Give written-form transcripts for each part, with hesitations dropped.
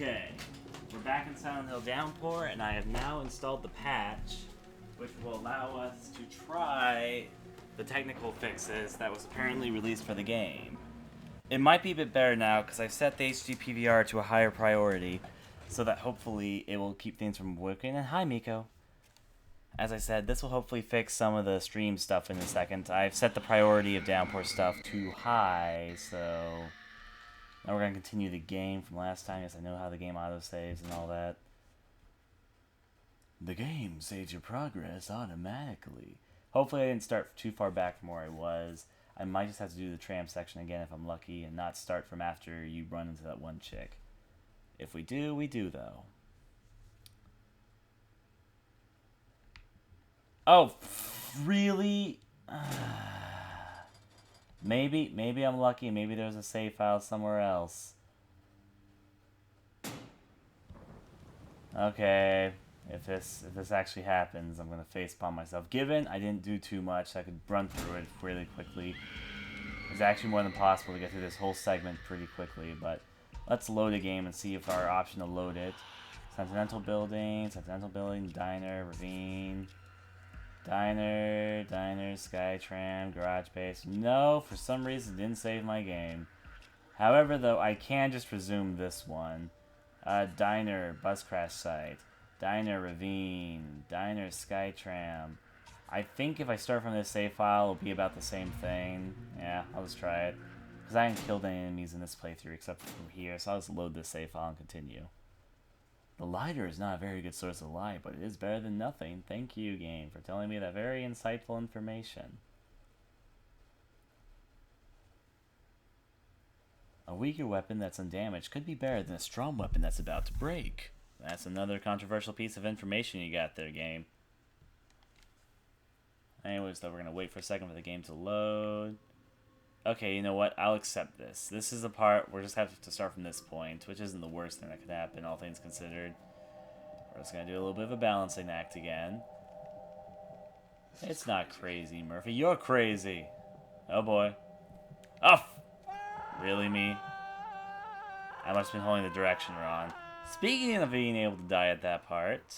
Okay, we're back in Silent Hill Downpour, and I have now installed the patch, which will allow us to try the technical fixes that was apparently released for the game. It might be a bit better now, because I've set the HD PVR to a higher priority, so that hopefully it will keep things from working. And hi, Miko. As I said, this will hopefully fix some of the stream stuff in a second. I've set the priority of Downpour stuff too high, so... Now we're going to continue the game from last time. Yes, I know how the game autosaves and all that. The game saves your progress automatically. Hopefully I didn't start too far back from where I was. I might just have to do the tram section again if I'm lucky and not start from after you run into that one chick. If we do, we do though. Oh, really? Maybe I'm lucky. Maybe there's a save file somewhere else. Okay, if this actually happens, I'm gonna facepalm myself. Given I didn't do too much, I could run through it really quickly. It's actually more than possible to get through this whole segment pretty quickly. But let's load a game and see if our option to load it. Sentimental building, diner, ravine. Diner, sky tram, garage base. No, for some reason it didn't save my game. However, though, I can just resume this one. Diner, bus crash site. Diner, ravine. Diner, sky tram. I think if I start from this save file, it'll be about the same thing. Yeah, I'll just try it. Because I haven't killed any enemies in this playthrough except from here, so I'll just load this save file and continue. The lighter is not a very good source of light, but it is better than nothing. Thank you, game, for telling me that very insightful information. A weaker weapon that's undamaged could be better than a strong weapon that's about to break. That's another controversial piece of information you got there, game. Anyways, though, we're going to wait for a second for the game to load. Okay, you know what? I'll accept this. This is the part we're just have to start from this point, which isn't the worst thing that could happen, all things considered. We're just gonna do a little bit of a balancing act again. It's not crazy, Murphy. You're crazy. Oh boy. Oh! Really, me? I must have been holding the direction wrong. Speaking of being able to die at that part,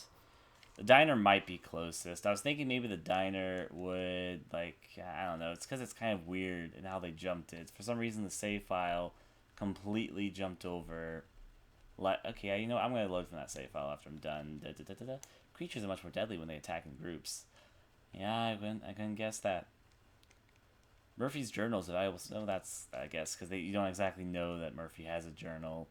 the diner might be closest. I was thinking maybe the diner would, like, I don't know. It's because it's kind of weird in how they jumped it. For some reason, the save file completely jumped over. Okay, you know, I'm going to load from that save file after I'm done. Creatures are much more deadly when they attack in groups. Yeah, I couldn't guess that. Murphy's journal is a valuable. No, that's, I guess, because you don't exactly know that Murphy has a journal.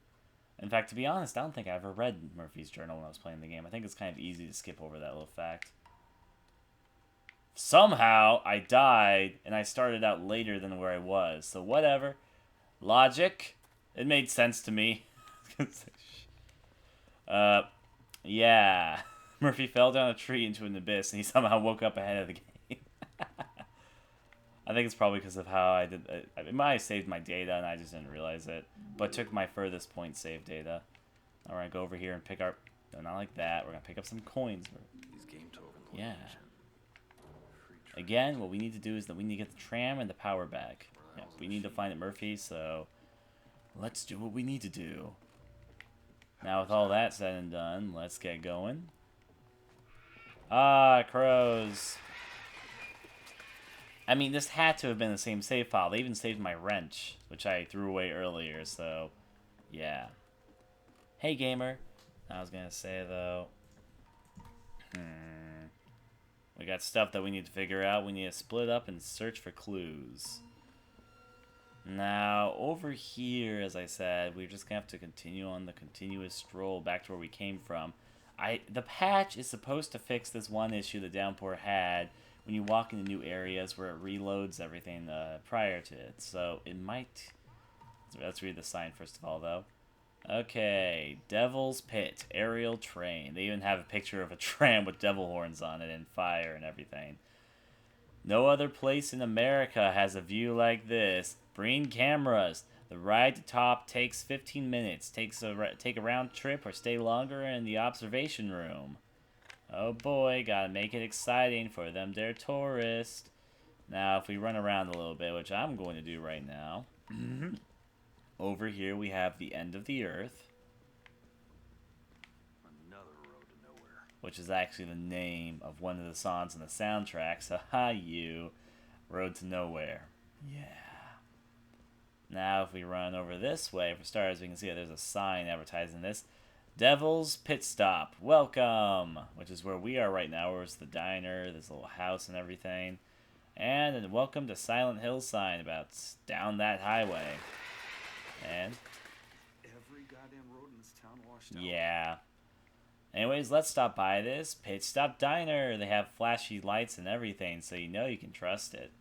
In fact, to be honest, I don't think I ever read Murphy's journal when I was playing the game. I think it's kind of easy to skip over that little fact. Somehow, I died, and I started out later than where I was. So whatever. Logic. It made sense to me. Yeah. Murphy fell down a tree into an abyss, and he somehow woke up ahead of the game. I think it's probably because of how I did it. It might have saved my data, and I just didn't realize it. But took my furthest point save data. Now we're going to go over here and pick our... No, not like that. We're going to pick up some coins. Yeah. Again, what we need to do is that we need to get the tram and the power back. Yeah, we need to find it, Murphy, so... Let's do what we need to do. Now, with all that said and done, let's get going. Ah, crows. I mean, this had to have been the same save file. They even saved my wrench, which I threw away earlier, so... Yeah. Hey, gamer. I was gonna say, though... We got stuff that we need to figure out. We need to split up and search for clues. Now, over here, as I said, we're just gonna have to continue on the continuous stroll back to where we came from. The patch is supposed to fix this one issue that Downpour had when you walk into new areas where it reloads everything prior to it. So, it might... Let's read the sign first of all, though. Okay, Devil's Pit, aerial train. They even have a picture of a tram with devil horns on it and fire and everything. No other place in America has a view like this. Bring cameras. The ride to top takes 15 minutes. Take a round trip or stay longer in the observation room. Oh boy, gotta make it exciting for them there tourists. Now, if we run around a little bit, which I'm going to do right now, over here we have the end of the earth. which is actually the name of one of the songs in the soundtrack. So, hi, you. Road to Nowhere. Yeah. Now, if we run over this way, for starters, we can see that there's a sign advertising this. Devil's Pit Stop. Welcome! Which is where we are right now, where it's the diner, this little house and everything. And welcome to Silent Hill sign about down that highway. And every goddamn road in this town washed out. Yeah. Anyways, let's stop by this Pit Stop Diner. They have flashy lights and everything, so you know you can trust it.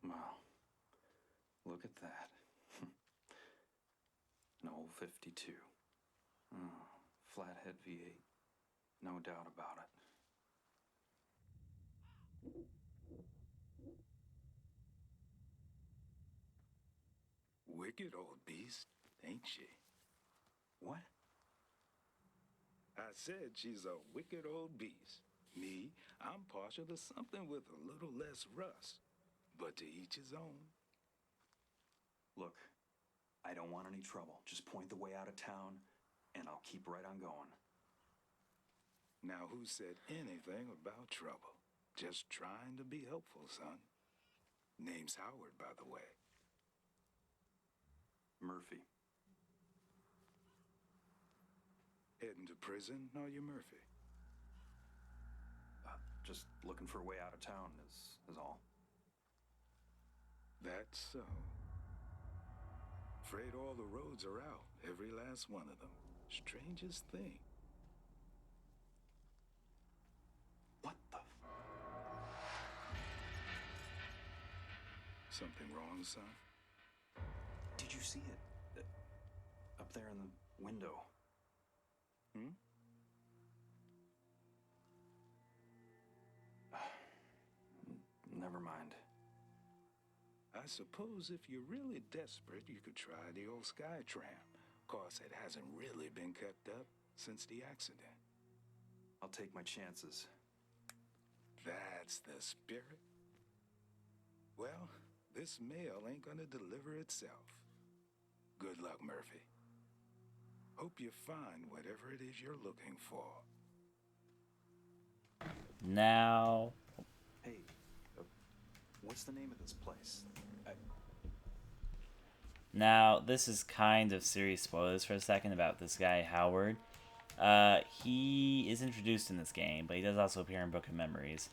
Wow. Look at that. An old 52. Oh, flathead V8. No doubt about it. Wicked old beast, ain't she? What? I said she's a wicked old beast. Me, I'm partial to something with a little less rust. But to each his own. Look, I don't want any trouble. Just point the way out of town, and I'll keep right on going. Now who said anything about trouble? Just trying to be helpful, son. Name's Howard, by the way. Murphy. Heading to prison, are you, Murphy? Just looking for a way out of town is all. That's so. Afraid all the roads are out, every last one of them. Strangest thing. What the Something wrong, son? Did you see it? Up there in the window. Never mind. I suppose if you're really desperate, you could try the old Sky Tram. Course, it hasn't really been kept up since the accident. I'll take my chances. That's the spirit. Well, this mail ain't gonna deliver itself. Good luck, Murphy. Hope you find whatever it is you're looking for. Now... Hey, what's the name of this place? Now, this is kind of serious spoilers for a second about this guy, Howard. He is introduced in this game, but he does also appear in Book of Memories.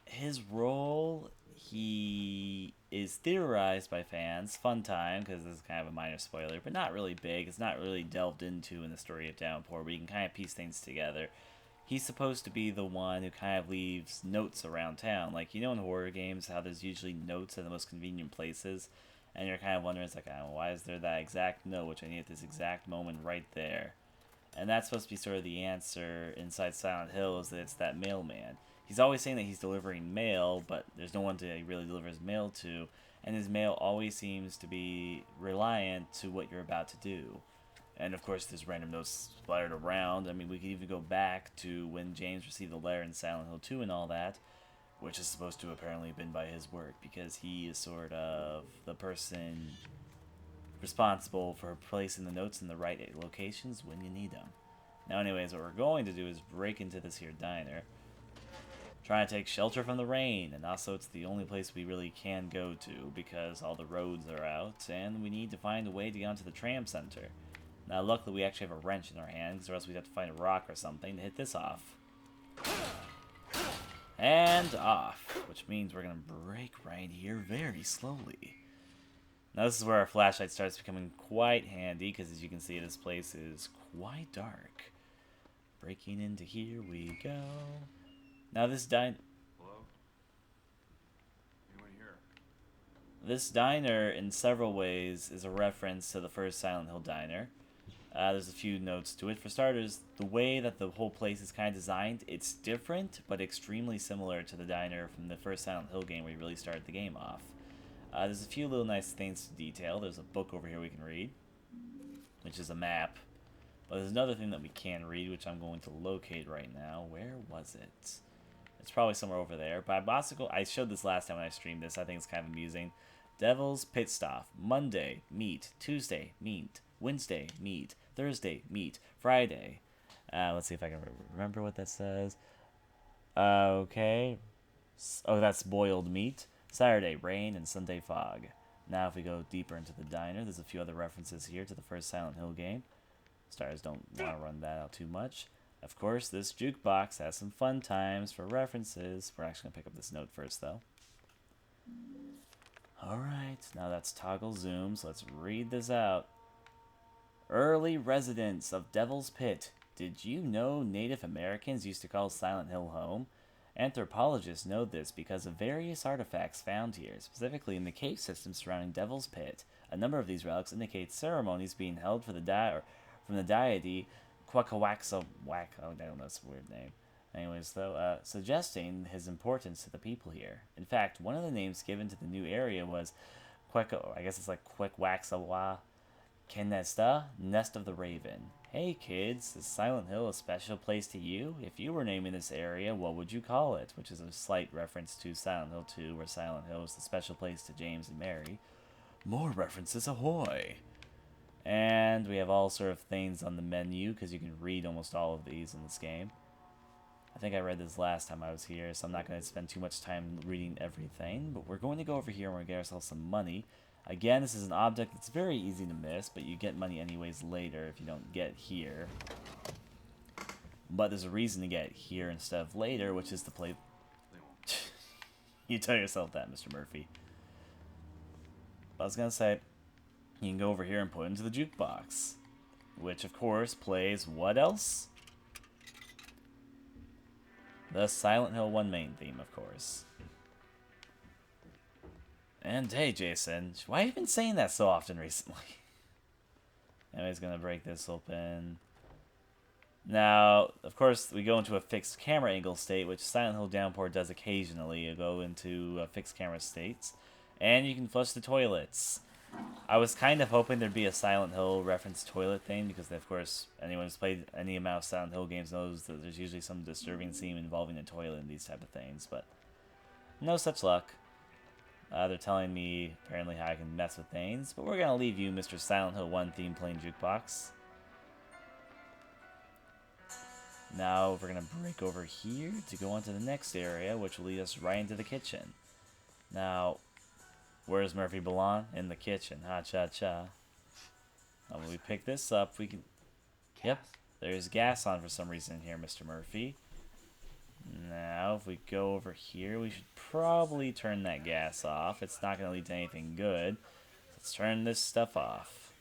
His role, he is theorized by fans. Fun time, because this is kind of a minor spoiler, but not really big. It's not really delved into in the story of Downpour, but you can kind of piece things together. He's supposed to be the one who kind of leaves notes around town. Like, you know in horror games how there's usually notes at the most convenient places? And you're kind of wondering, it's like, oh, why is there that exact note, which I need at this exact moment right there? And that's supposed to be sort of the answer inside Silent Hill, is that it's that mailman. He's always saying that he's delivering mail, but there's no one to really deliver his mail to. And his mail always seems to be reliant to what you're about to do. And of course, there's random notes splattered around. I mean, we could even go back to when James received the letter in Silent Hill 2 and all that, which is supposed to apparently have been by his work, because he is sort of the person responsible for placing the notes in the right locations when you need them. Now anyways, what we're going to do is break into this here diner, trying to take shelter from the rain, and also it's the only place we really can go to because all the roads are out, and we need to find a way to get onto the tram center. Now luckily we actually have a wrench in our hands, or else we'd have to find a rock or something to hit this off. And off, which means we're going to break right here very slowly. Now this is where our flashlight starts becoming quite handy, because as you can see, this place is quite dark. Breaking into here we go. Now this Hello? Anyone here? This diner, in several ways, is a reference to the first Silent Hill diner. There's a few notes to it. For starters, the way that the whole place is kind of designed, it's different, but extremely similar to the diner from the first Silent Hill game where you really started the game off. There's a few little nice things to detail. There's a book over here we can read, which is a map. But there's another thing that we can read, which I'm going to locate right now. Where was it? It's probably somewhere over there. Bicycle. I showed this last time when I streamed this. I think it's kind of amusing. Devil's Pit Stop. Monday, meet. Tuesday, meet. Wednesday, meet. Thursday, meet. Friday. Let's see if I can remember what that says. Okay. Oh, that's boiled meat. Saturday, rain, and Sunday, fog. Now, if we go deeper into the diner, there's a few other references here to the first Silent Hill game. Stars don't want to run that out too much. Of course, this jukebox has some fun times for references. We're actually going to pick up this note first, though. Alright, now that's toggle zoom, so let's read this out. Early residents of Devil's Pit. Did you know Native Americans used to call Silent Hill home? Anthropologists know this because of various artifacts found here, specifically in the cave system surrounding Devil's Pit. A number of these relics indicate ceremonies being held for from the deity Quackawaxawak. Oh, I don't know, it's a weird name. Anyways, though, suggesting his importance to the people here. In fact, one of the names given to the new area was I guess it's like Quackawaxawa Kenesta, Nest of the Raven. Hey kids, is Silent Hill a special place to you? If you were naming this area, what would you call it? Which is a slight reference to Silent Hill 2, where Silent Hill is the special place to James and Mary. More references ahoy! And we have all sort of things on the menu, because you can read almost all of these in this game. I think I read this last time I was here, so I'm not going to spend too much time reading everything, but we're going to go over here and we're going to get ourselves some money. Again, this is an object that's very easy to miss, but you get money anyways later if you don't get here. But there's a reason to get here instead of later, which is to play... You tell yourself that, Mr. Murphy. But I was going to say, you can go over here and put it into the jukebox. Which, of course, plays what else? The Silent Hill 1 main theme, of course. And hey, Jason, why have you been saying that so often recently? Anyways, gonna break this open. Now, of course, we go into a fixed camera angle state, which Silent Hill Downpour does occasionally. You go into fixed camera states, and you can flush the toilets. I was kind of hoping there'd be a Silent Hill reference toilet thing, because of course, anyone who's played any amount of Silent Hill games knows that there's usually some disturbing scene involving a toilet and these type of things, but no such luck. They're telling me apparently how I can mess with things, but we're gonna leave you, Mr. Silent Hill 1 theme playing jukebox. Now we're gonna break over here to go on to the next area, which will lead us right into the kitchen. Now, where does Murphy belong? In the kitchen. Ha cha cha. Now when we pick this up, we can... Yep, there's gas on for some reason here, Mr. Murphy. Now, if we go over here, we should probably turn that gas off. It's not going to lead to anything good. Let's turn this stuff off.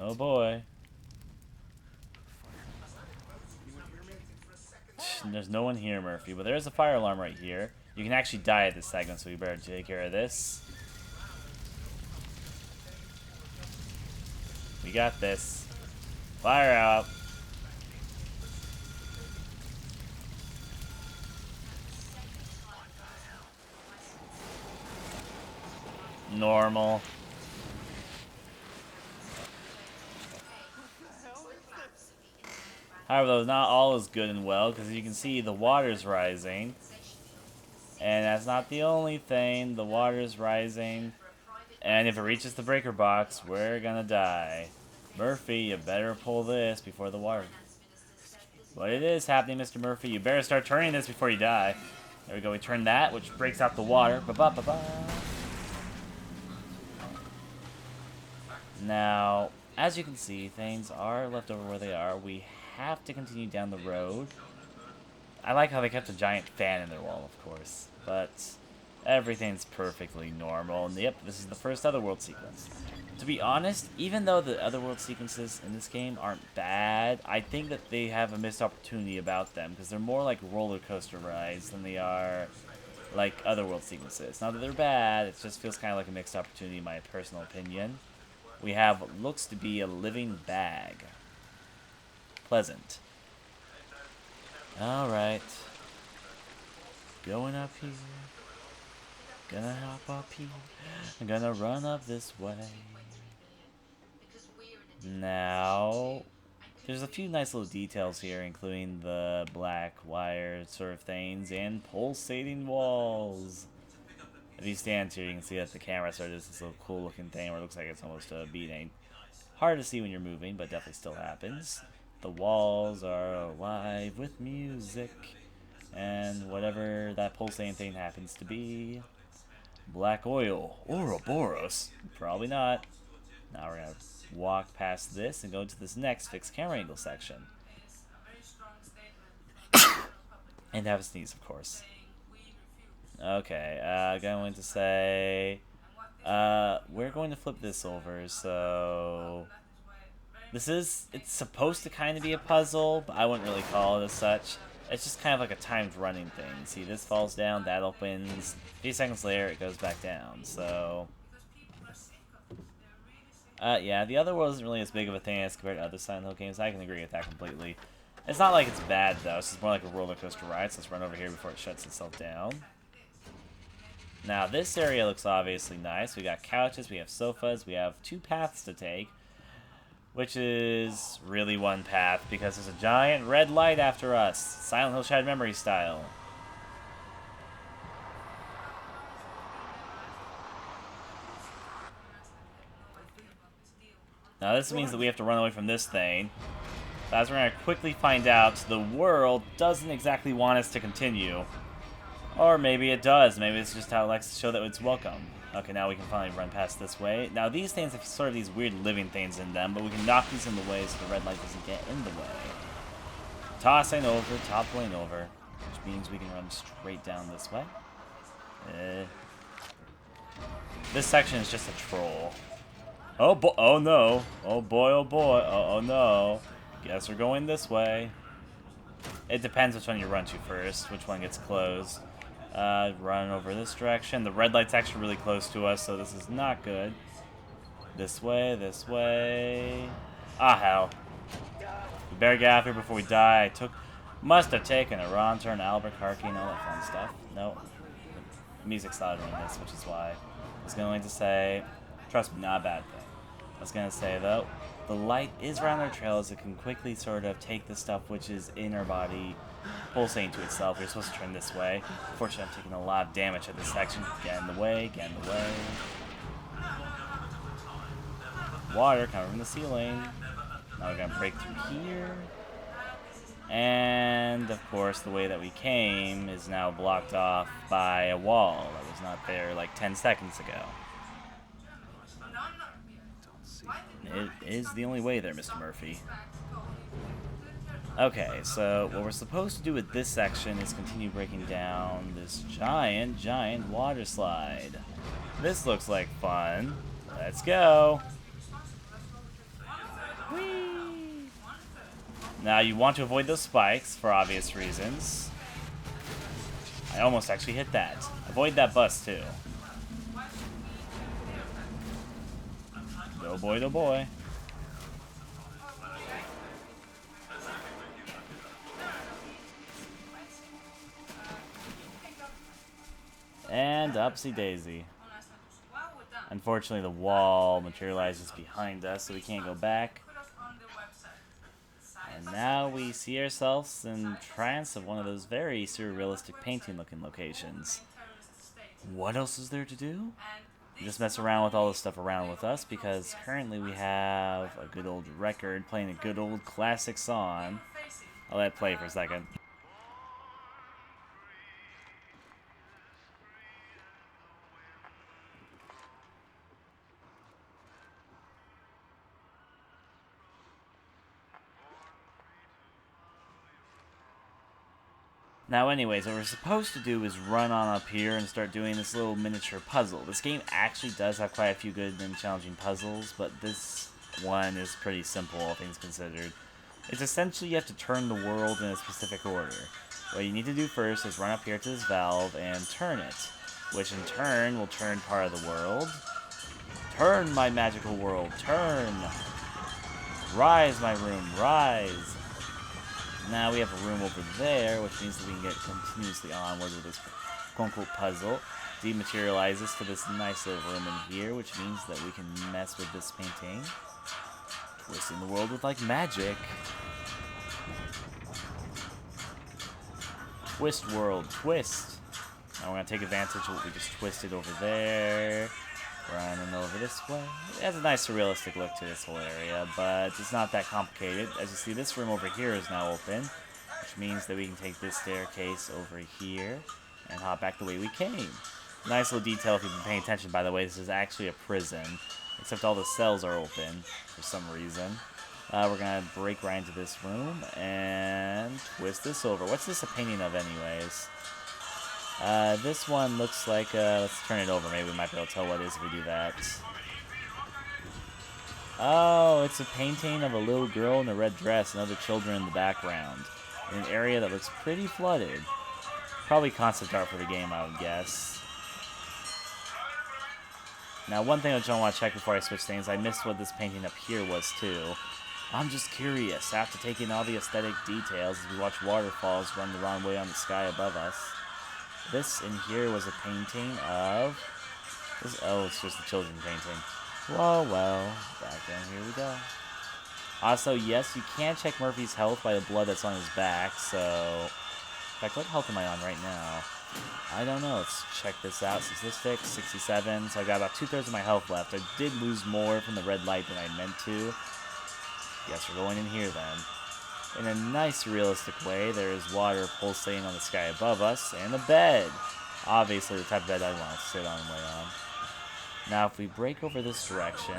Oh boy. There's no one here, Murphy, but there's a fire alarm right here. You can actually die at this segment, so we better take care of this. We got this. Fire out. Normal. However, though, not all is good and well, because you can see the water's rising. And that's not the only thing. The water's rising. And if it reaches the breaker box, we're gonna die. Murphy, you better pull this before the water... But it is happening, Mr. Murphy. You better start turning this before you die. There we go. We turn that, which breaks out the water. Ba-ba-ba-ba. Now, as you can see, things are left over where they are. We have to continue down the road. I like how they kept a giant fan in their wall, of course. But everything's perfectly normal. And yep, this is the first Otherworld sequence. To be honest, even though the Otherworld sequences in this game aren't bad, I think that they have a missed opportunity about them, because they're more like roller coaster rides than they are like Otherworld sequences. Not that they're bad, it just feels kind of like a mixed opportunity in my personal opinion. We have what looks to be a living bag. Pleasant. Alright. Going up here. Gonna hop up here. I'm gonna run up this way. Now, there's a few nice little details here, including the black wire sort of things and pulsating walls. If you stand here, you can see that the camera sort of does this little cool looking thing where it looks like it's almost a beating. Hard to see when you're moving, but definitely still happens. The walls are alive with music, and whatever that pulsating thing happens to be. Black oil. Ouroboros? Probably not. Now we're going to walk past this and go to this next fixed camera angle section. And have a sneeze, of course. Okay, going to say... we're going to flip this over, so... It's supposed to kind of be a puzzle, but I wouldn't really call it as such. It's just kind of like a timed running thing. See, this falls down, that opens. A few seconds later, it goes back down, so... yeah, the Otherworld isn't really as big of a thing as compared to other Silent Hill games. I can agree with that completely. It's not like it's bad, though. It's just more like a roller coaster ride, so let's run over here before it shuts itself down. Now, this area looks obviously nice. We got couches, we have sofas, we have 2 paths to take, which is really one path because there's a giant red light after us. Silent Hill Shattered Memory style. Now, this means that we have to run away from this thing. As we're going to quickly find out, the world doesn't exactly want us to continue. Or maybe it does. Maybe it's just how it likes to show that it's welcome. Okay, now we can finally run past this way. Now, these things have sort of these weird living things in them, but we can knock these in the way so the red light doesn't get in the way. Tossing over, toppling over, which means we can run straight down this way. This section is just a troll. Oh, oh no. Oh boy, oh boy. Oh no. Guess we're going this way. It depends which one you run to first, which one gets closed. Run over this direction. The red light's actually really close to us, so this is not good. This way, this way. Ah, hell. We better get out here before we die. Must have taken a wrong turn, Albuquerque, and all that fun stuff. Nope. The music's louder in this, which is why I was going to say, trust me, not a bad thing. I was going to say, though, the light is around our trails. It can quickly sort of take the stuff which is in our body, pulsating to itself. We're supposed to turn this way. Unfortunately, I'm taking a lot of damage at this section. Get in the way, get in the way. Water coming from the ceiling. Now we're going to break through here. And, of course, the way that we came is now blocked off by a wall that was not there like 10 seconds ago. It is the only way there, Mr. Murphy. Okay, so what we're supposed to do with this section is continue breaking down this giant, giant water slide. This looks like fun. Let's go. Whee! Now, you want to avoid those spikes for obvious reasons. I almost actually hit that. Avoid that bus, too. Oh boy, oh boy. And upsy daisy. Unfortunately, the wall materializes behind us, so we can't go back. And now we see ourselves in trance of one of those very surrealistic painting-looking locations. What else is there to do? Just mess around with all the stuff around with us, because currently we have a good old record playing a good old classic song. I'll let it play for a second. Now anyways, what we're supposed to do is run on up here and start doing this little miniature puzzle. This game actually does have quite a few good and challenging puzzles, but this one is pretty simple, all things considered. It's essentially you have to turn the world in a specific order. What you need to do first is run up here to this valve and turn it, which in turn will turn part of the world. Turn, my magical world, turn! Rise, my room, rise! Now we have a room over there, which means that we can get continuously onward with this quote-unquote puzzle. Dematerializes to this nice little room in here, which means that we can mess with this painting. Twisting the world with, like, magic. Twist world, twist. Now we're going to take advantage of what we just twisted over there. Running over this way. It has a nice surrealistic look to this whole area, but it's not that complicated. As you see, this room over here is now open, which means that we can take this staircase over here and hop back the way we came. Nice little detail if you've been paying attention, by the way. This is actually a prison, except all the cells are open for some reason. We're going to break right into this room and twist this over. What's this a painting of anyways? This one looks like, let's turn it over. Maybe we might be able to tell what it is if we do that. Oh, it's a painting of a little girl in a red dress and other children in the background. In an area that looks pretty flooded. Probably concept art for the game, I would guess. Now, one thing I want to check before I switch things, I missed what this painting up here was, too. I'm just curious, after taking all the aesthetic details as we watch waterfalls run the wrong way on the sky above us. This in here was a painting of... This, oh, it's just a children painting. Well, back then, here we go. Also, yes, you can check Murphy's health by the blood that's on his back, so... In fact, what health am I on right now? I don't know. Let's check this out. Statistics, 67. So I got about 2/3 of my health left. I did lose more from the red light than I meant to. Guess we're going in here then. In a nice realistic way, there is water pulsating on the sky above us, and a bed. Obviously the type of bed I want to sit on and lay on. Now if we break over this direction...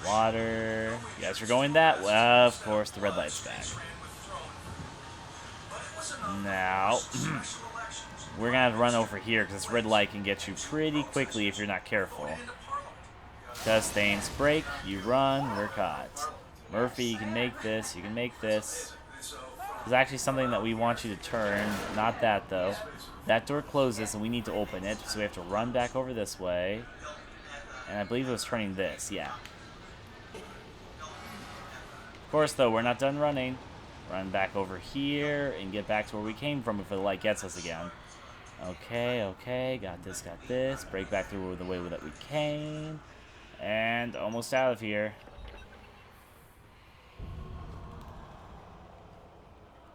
Water... Yes, we're going that way. Of course, the red light's back. Now... we're going to have to run over here, because this red light can get you pretty quickly if you're not careful. Because things break, you run, we're caught. Murphy, you can make this, you can make this. There's actually something that we want you to turn. Not that, though. That door closes, and we need to open it, so we have to run back over this way. And I believe it was turning this, yeah. Of course, though, we're not done running. Run back over here and get back to where we came from before the light gets us again. Okay, got this. Break back through the way that we came. And almost out of here.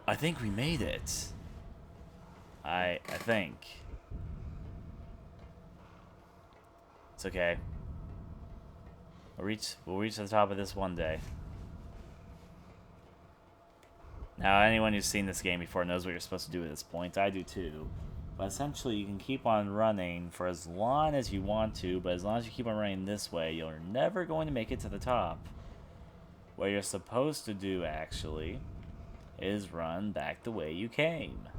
I think we made it. I think. It's okay. We'll reach the top of this one day. Now, anyone who's seen this game before knows what you're supposed to do at this point. I do too. But essentially, you can keep on running for as long as you want to, but as long as you keep on running this way, you're never going to make it to the top. What you're supposed to do, actually, is run back the way you came.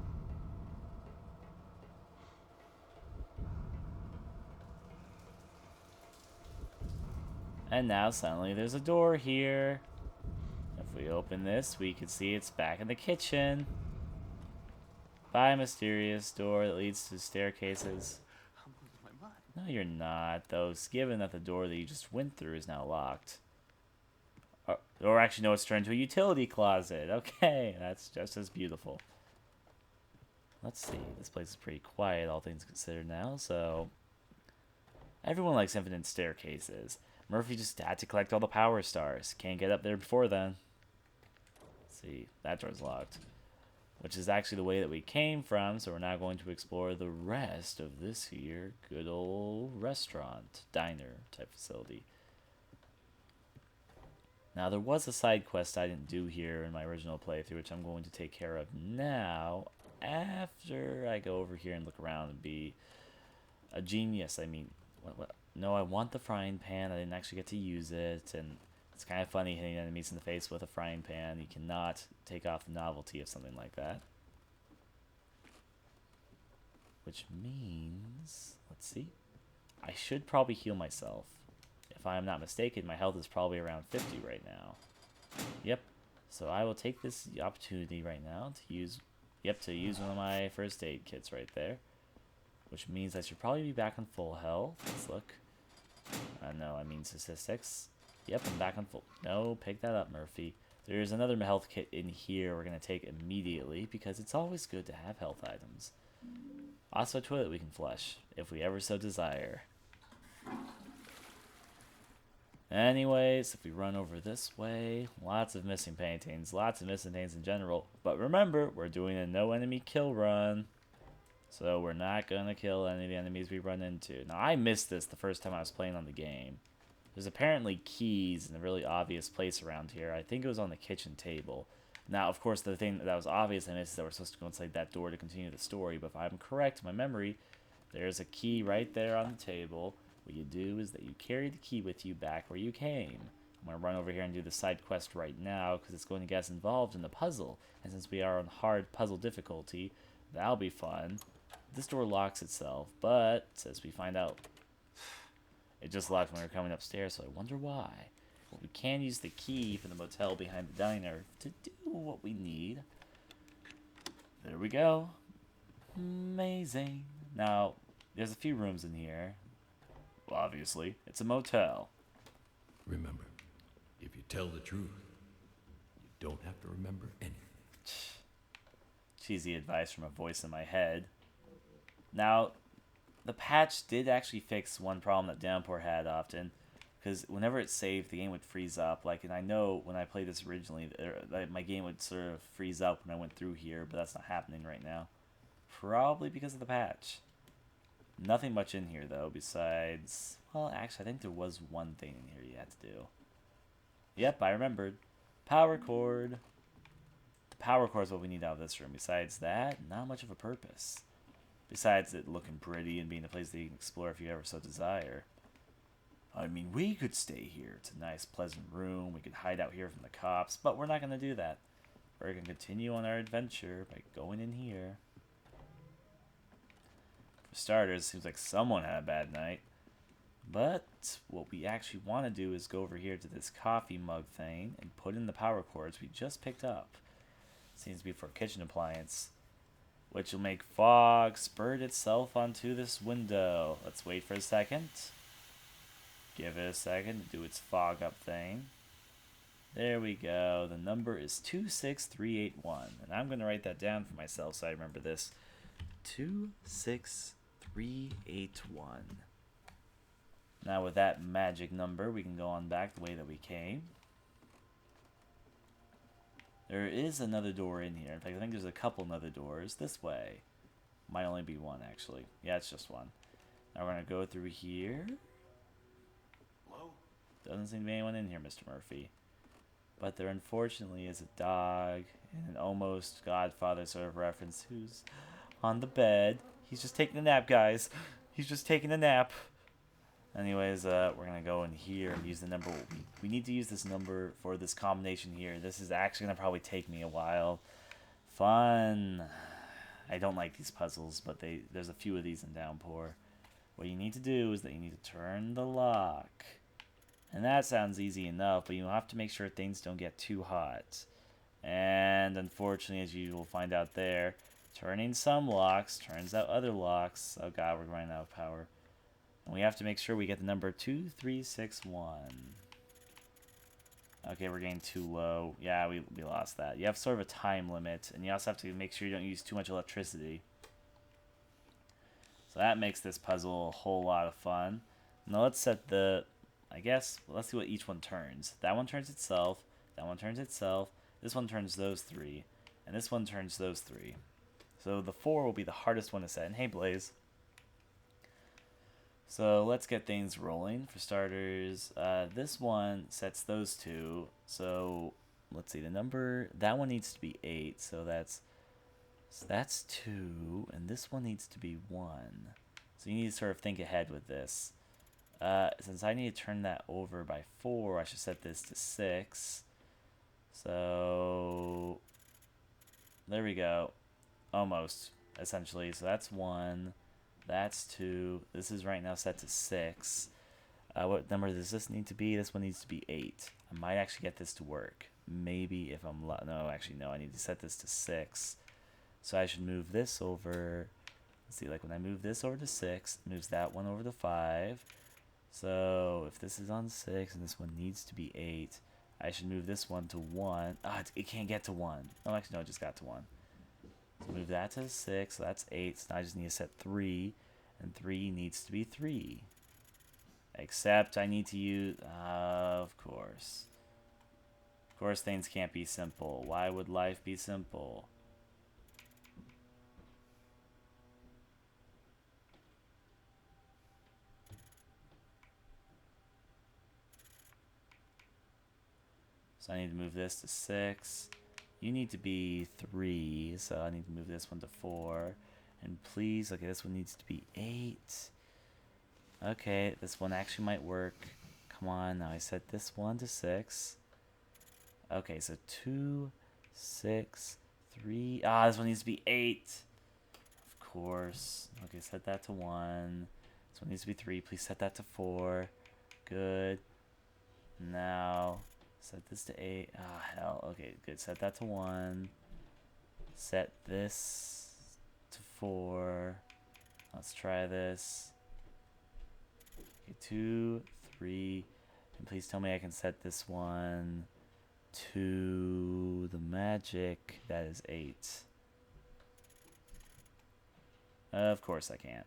And now, suddenly, there's a door here. If we open this, we can see it's back in the kitchen. By a mysterious door that leads to staircases. I'm losing my mind. No, you're not, though, given that the door that you just went through is now locked. Or actually, no, it's turned into a utility closet. Okay, that's just as beautiful. Let's see. This place is pretty quiet, all things considered now, so... Everyone likes infinite staircases. Murphy just had to collect all the power stars. Can't get up there before then. Let's see, that door's locked. Which is actually the way that we came from, so we're now going to explore the rest of this here good old restaurant, diner type facility. Now, there was a side quest I didn't do here in my original playthrough, which I'm going to take care of now, after I go over here and look around and be a genius. I mean, no, I want the frying pan. I didn't actually get to use it, and it's kind of funny hitting enemies in the face with a frying pan. You cannot take off the novelty of something like that. Which means, let's see, I should probably heal myself. If I am not mistaken, my health is probably around 50 right now. Yep. So I will take this opportunity right now to use, one of my first aid kits right there. Which means I should probably be back on full health. Let's look. No, I mean statistics. Yep, I'm back on full. No, pick that up, Murphy. There's another health kit in here we're going to take immediately, because it's always good to have health items. Also a toilet we can flush, if we ever so desire. Anyways, if we run over this way, lots of missing paintings in general. But remember, we're doing a no enemy kill run. So we're not going to kill any of the enemies we run into. Now, I missed this the first time I was playing on the game. There's apparently keys in a really obvious place around here. I think it was on the kitchen table. Now, of course, the thing that was obvious I missed is that we're supposed to go inside that door to continue the story. But if I'm correct in my memory, there's a key right there on the table. What you do is that you carry the key with you back where you came. I'm going to run over here and do the side quest right now because it's going to get us involved in the puzzle. And since we are on hard puzzle difficulty, that'll be fun. This door locks itself, but as we find out, it just locked when we were coming upstairs, so I wonder why. Well, we can use the key from the motel behind the diner to do what we need. There we go. Amazing. Now, there's a few rooms in here. Well, obviously, it's a motel. Remember, if you tell the truth, you don't have to remember anything. Cheesy advice from a voice in my head. Now, the patch did actually fix one problem that Downpour had often, because whenever it saved, the game would freeze up. And I know when I played this originally, my game would sort of freeze up when I went through here, but that's not happening right now. Probably because of the patch. Nothing much in here, though, besides... Well, actually, I think there was one thing in here you had to do. Yep, I remembered. Power cord. The power cord is what we need out of this room. Besides that, not much of a purpose. Besides it looking pretty and being a place that you can explore if you ever so desire. I mean, we could stay here. It's a nice, pleasant room. We could hide out here from the cops, but we're not going to do that. We're going to continue on our adventure by going in here. For starters, it seems like someone had a bad night. But what we actually want to do is go over here to this coffee mug thing and put in the power cords we just picked up. Seems to be for a kitchen appliance, which will make fog spurt itself onto this window. Let's wait for a second. Give it a second to do its fog up thing. There we go. The number is 26381. And I'm going to write that down for myself so I remember this. 26381. Now with that magic number, we can go on back the way that we came. There is another door in here. In fact, I think there's a couple other doors this way. Might only be one, actually. Yeah, it's just one. Now we're going to go through here. Hello? Doesn't seem to be anyone in here, Mr. Murphy. But there unfortunately is a dog and an almost Godfather sort of reference who's on the bed. He's just taking a nap, guys. He's just taking a nap. Anyways, we're going to go in here and use the number. We need to use this number for this combination here. This is actually going to probably take me a while. Fun. I don't like these puzzles, but there's a few of these in Downpour. What you need to do is that you need to turn the lock. And that sounds easy enough, but you have to make sure things don't get too hot. And unfortunately, as you will find out there, turning some locks turns out other locks. Oh god, we're running out of power. And we have to make sure we get the number 2361. Okay, we're getting too low. Yeah, we lost that. You have sort of a time limit, and you also have to make sure you don't use too much electricity. So that makes this puzzle a whole lot of fun. Now let's set the... let's see what each one turns. That one turns itself. That one turns itself. This one turns those three. And this one turns those three. So the 4 will be the hardest one to set. And hey, Blaze. So let's get things rolling. For starters, this one sets those two. So let's see, the number, that one needs to be 8. So that's 2, and this one needs to be 1. So you need to sort of think ahead with this. Since I need to turn that over by 4, I should set this to 6. So there we go. Almost, essentially. So that's 1. That's 2. This is right now set to 6. What number does this need to be? This one needs to be 8. I might actually get this to work. Maybe if I'm... No, actually, no. I need to set this to 6. So I should move this over... Let's see, like when I move this over to 6, it moves that one over to 5. So if this is on 6 and this one needs to be 8, I should move this one to 1. Ah, it can't get to 1. Oh, actually, no, it just got to 1. So move that to 6, so that's 8. So now I just need to set 3, and 3 needs to be 3. Except I need to use... of course. Of course things can't be simple. Why would life be simple? So I need to move this to 6. You need to be 3, so I need to move this one to 4. And please, okay, this one needs to be 8. Okay, this one actually might work. Come on, now I set this one to 6. Okay, so 2, 6, 3. Ah, this one needs to be 8. Of course. Okay, set that to 1. This one needs to be 3. Please set that to 4. Good. Now, set this to 8. Ah, hell. Okay, good. Set that to 1. Set this to 4. Let's try this. Okay, 2, 3. And please tell me I can set this one to the magic. That is 8. Of course I can't.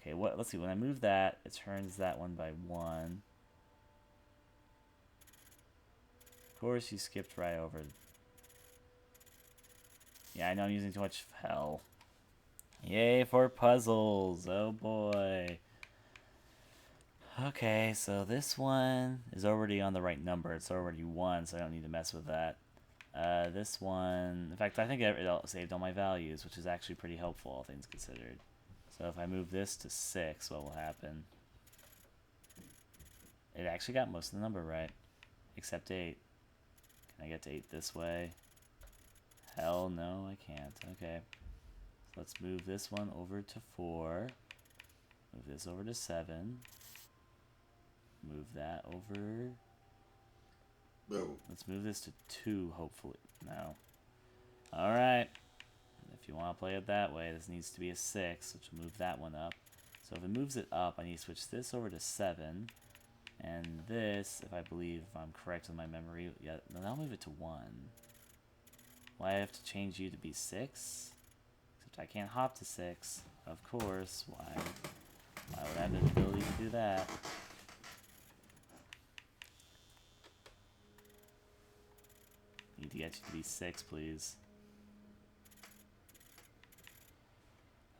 Okay, what? Let's see. When I move that, it turns that one by 1. Of course, you skipped right over. Yeah, I know I'm using too much hell. Yay for puzzles. Oh boy. Okay, so this one is already on the right number. It's already 1, so I don't need to mess with that. This one, in fact, I think it saved all my values, which is actually pretty helpful, all things considered. So if I move this to 6, what will happen? It actually got most of the number right, except 8. Can I get to 8 this way? Hell no, I can't. Okay. So let's move this one over to 4. Move this over to 7. Move that over. Let's move this to 2, hopefully. No. Alright. If you want to play it that way, this needs to be a 6, which will move that one up. So if it moves it up, I need to switch this over to 7. And this, if I believe, if I'm correct with my memory, yeah, then I'll move it to 1. Why I have to change you to be 6? Except I can't hop to 6. Of course. Why would I have the ability to do that? Need to get you to be 6, please.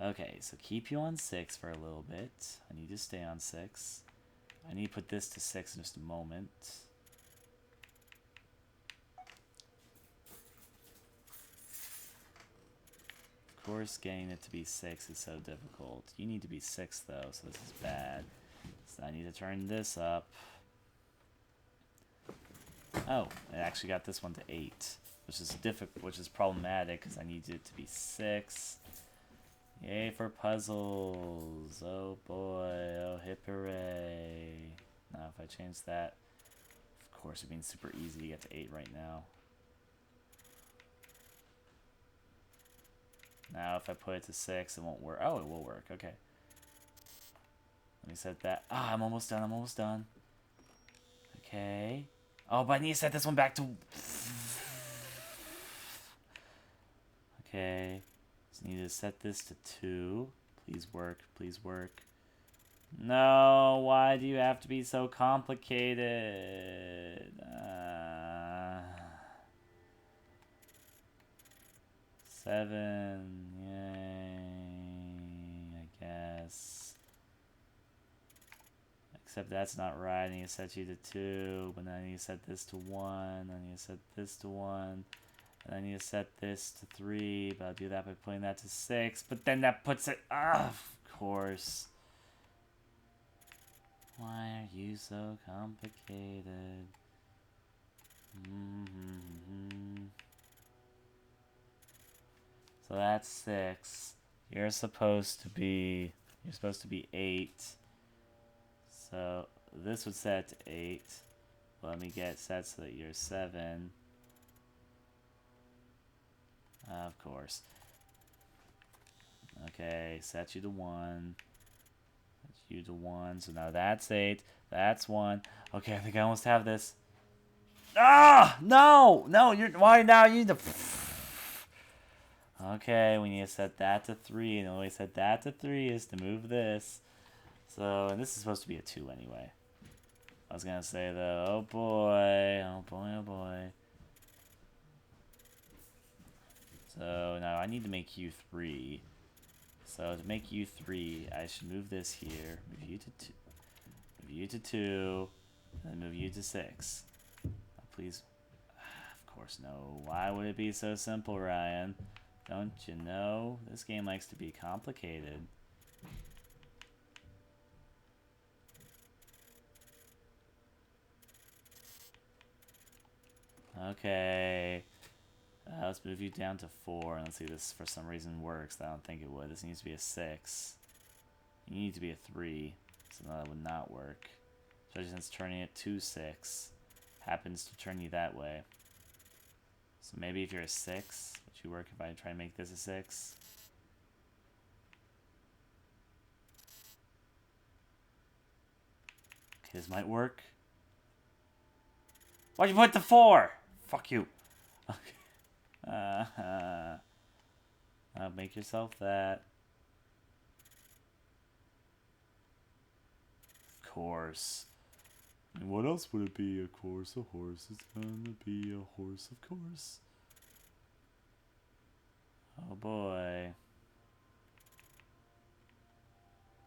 Okay, so keep you on 6 for a little bit. I need to stay on 6. I need to put this to 6 in just a moment. Of course, getting it to be 6 is so difficult. You need to be 6 though, so this is bad. So I need to turn this up. Oh, I actually got this one to 8, which is problematic because I need it to be 6. Yay for puzzles! Oh boy! Oh hip hooray! Now if I change that, of course it'd be super easy to get to 8 right now. Now if I put it to 6, it won't work. Oh, it will work. Okay. Let me set that. Ah, I'm almost done. I'm almost done. Okay. Oh, but I need to set this one back to... Okay. Just need to set this to 2. Please work. Please work. No, why do you have to be so complicated? 7. Yay. I guess. Except that's not right. I need to set you to 2, but then I need to set this to 1. I need to set this to 1. And I need to set this to 3, but I'll do that by putting that to 6. But then that puts it... Ah, of course. Why are you so complicated? So that's 6. You're supposed to be 8. So this would set to 8. Let me get set so that you're 7. Of course. Okay, set you to 1. Set you to 1. So now that's 8. That's 1. Okay, I think I almost have this. Ah! No! No, why now? You need to... Okay, we need to set that to 3. And the way we set that to 3 is to move this. So, and this is supposed to be a 2 anyway. I was gonna say though, oh boy, oh boy, oh boy. So now I need to make you 3. So to make you 3, I should move this here, move you to 2, move you to 2, and then move you to 6. Please, of course no. Why would it be so simple, Ryan? Don't you know? This game likes to be complicated. Okay. Let's move you down to 4, and let's see if this for some reason works. I don't think it would. This needs to be a 6. You need to be a 3, so that would not work. Especially since turning it to 6 happens to turn you that way. So maybe if you're a 6, would you work if I try to make this a 6? Okay, this might work. Why'd you put the 4? Fuck you. Okay. Make yourself that. Of course. And what else would it be? Of course, a horse. It's gonna be a horse, of course. Oh boy.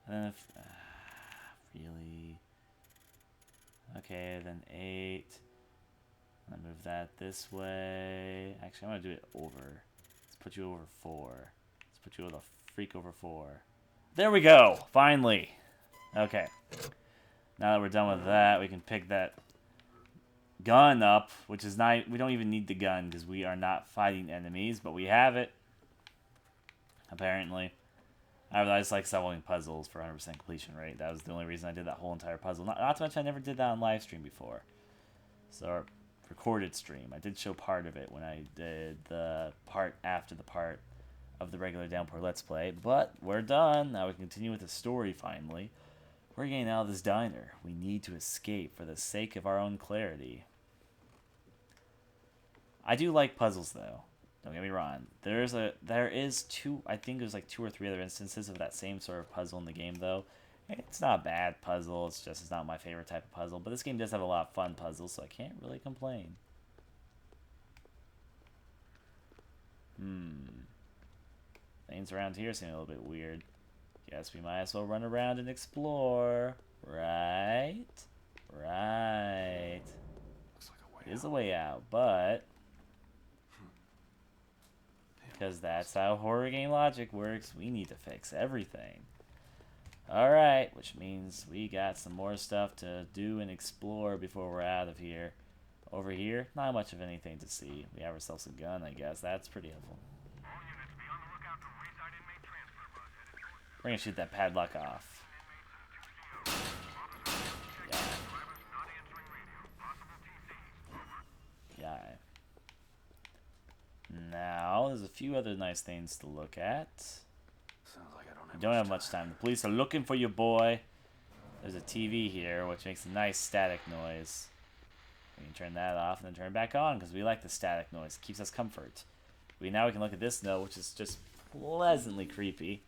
And if, really? Okay, then 8. I'm gonna move that this way. Actually, I'm gonna do it over. Let's put you over 4. Let's put you with a freak over 4. There we go! Finally! Okay. Now that we're done with that, we can pick that gun up, which is not... We don't even need the gun, because we are not fighting enemies, but we have it. Apparently. I just like solving puzzles for 100% completion rate. That was the only reason I did that whole entire puzzle. Not to mention I never did that on live stream before. So... recorded stream. I did show part of it when I did the part after the part of the regular Downpour Let's Play, but we're done. Now we can continue with the story finally. We're getting out of this diner. We need to escape for the sake of our own clarity. I do like puzzles though. Don't get me wrong. There is two, I think there's like 2 or 3 other instances of that same sort of puzzle in the game though. It's not a bad puzzle, it's not my favorite type of puzzle, but this game does have a lot of fun puzzles, so I can't really complain. Things around here seem a little bit weird. Guess we might as well run around and explore. Right? Right. Looks like a way It is out. a way out, but... because that's how horror game logic works, we need to fix everything. Alright, which means we got some more stuff to do and explore before we're out of here. Over here, not much of anything to see. We have ourselves a gun, I guess. That's pretty helpful. We're gonna shoot that padlock off. Yeah. Yeah. Now, there's a few other nice things to look at. Sounds like I You don't have much time. The police are looking for you, boy. There's a TV here, which makes a nice static noise. We can turn that off and then turn it back on, because we like the static noise. It keeps us comfort. Now we can look at this note, which is just pleasantly creepy.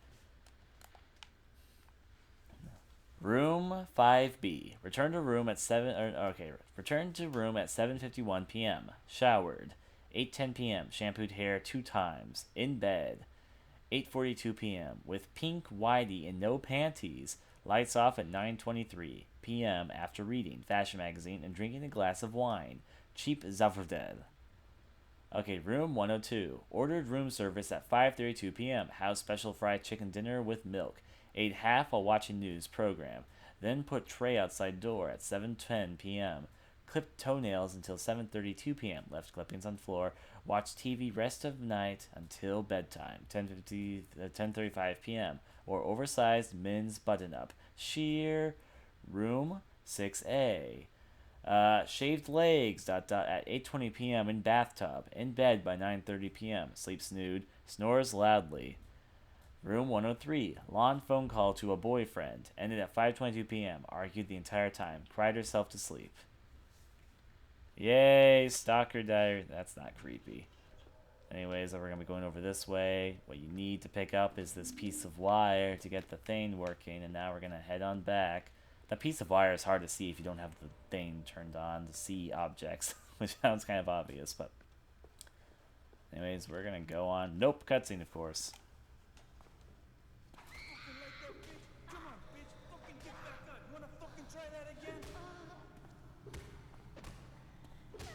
Room 5B. Return to room at 7:51 p.m. Showered. 8:10 p.m. Shampooed hair 2 times. In bed. 8:42 p.m. with pink whitey and no panties. Lights off at 9:23 p.m. after reading fashion magazine and drinking a glass of wine. Cheap Zaverdel. Okay, room 102. Ordered room service at 5:32 p.m. House special fried chicken dinner with milk. Ate half while watching news program. Then put tray outside door at 7:10 p.m. Clipped toenails until 7:32 p.m. Left clippings on floor. Watched TV rest of night until bedtime. 10:35 p.m. Or oversized men's button-up. Sheer room 6A. Shaved legs at 8:20 p.m. in bathtub. In bed by 9:30 p.m. Sleeps nude. Snores loudly. Room 103. Lawn phone call to a boyfriend. Ended at 5:22 p.m. Argued the entire time. Cried herself to sleep. Yay, stalker diary. That's not creepy. Anyways, we're going to be going over this way. What you need to pick up is this piece of wire to get the thing working. And now we're going to head on back. That piece of wire is hard to see if you don't have the thing turned on to see objects. Which sounds kind of obvious, but... Anyways, we're going to go on. Nope, cutscene, of course.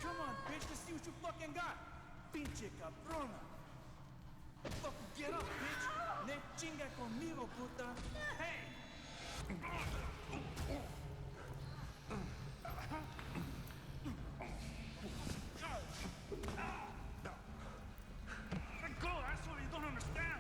Come on, bitch, let's see what you fucking got. Pinche cabrona. Fucking get up, bitch. Ne chinga conmigo, puta. Hey! Let go, asshole, you don't understand.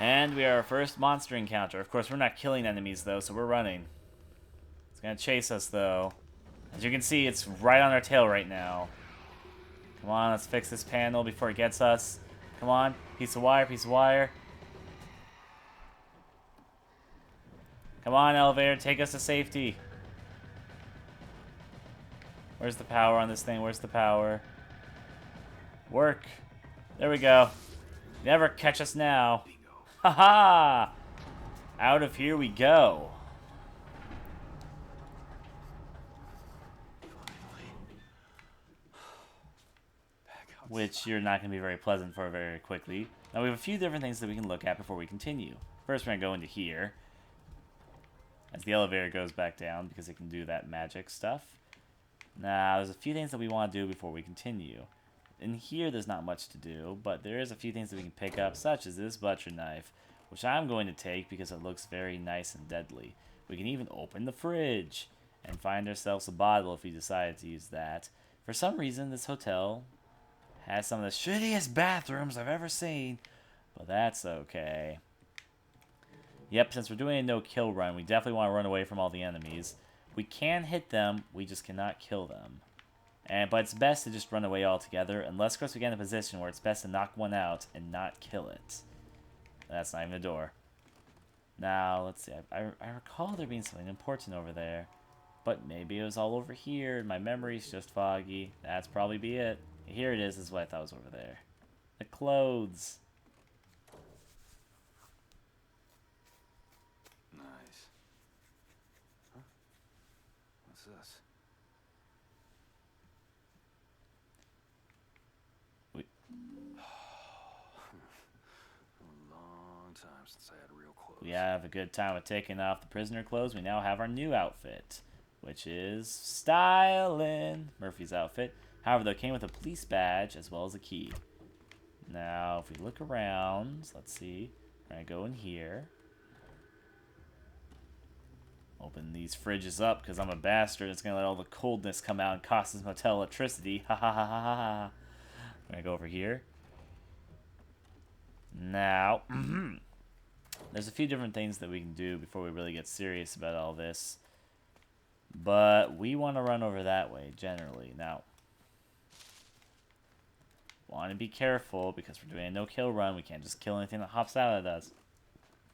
And we are our first monster encounter. Of course, we're not killing enemies, though, so we're running. It's gonna chase us, though. As you can see, it's right on our tail right now. Come on, let's fix this panel before it gets us. Come on, piece of wire, piece of wire. Come on, elevator, take us to safety. Where's the power on this thing? Where's the power? Work. There we go. Never catch us now. Haha! Out of here we go. Which you're not going to be very pleasant for very quickly. Now we have a few different things that we can look at before we continue. First we're going to go into here. As the elevator goes back down because it can do that magic stuff. Now there's a few things that we want to do before we continue. In here there's not much to do, but there is a few things that we can pick up, such as this butcher knife, which I'm going to take because it looks very nice and deadly. We can even open the fridge and find ourselves a bottle if we decide to use that. For some reason this hotel has some of the shittiest bathrooms I've ever seen, but that's okay. Yep, since we're doing a no-kill run, we definitely want to run away from all the enemies. We can hit them, we just cannot kill them. But it's best to just run away altogether, unless, of course, we get in a position where it's best to knock one out and not kill it. That's not even a door. Now, let's see. I recall there being something important over there. But maybe it was all over here, and my memory's just foggy. That's probably be it. Here it is. This is what I thought was over there. The clothes. Nice. Huh? What's this? A long time since I had real clothes. We have a good time with taking off the prisoner clothes. We now have our new outfit, which is styling. Murphy's outfit. However, though, it came with a police badge as well as a key. Now, if we look around, let's see. We're going to go in here. Open these fridges up because I'm a bastard. It's going to let all the coldness come out and cost this motel electricity. Ha ha ha ha ha. I'm going to go over here. Now, there's a few different things that we can do before we really get serious about all this. But we want to run over that way, generally. Now, want to be careful because we're doing a no-kill run. We can't just kill anything that hops out at us.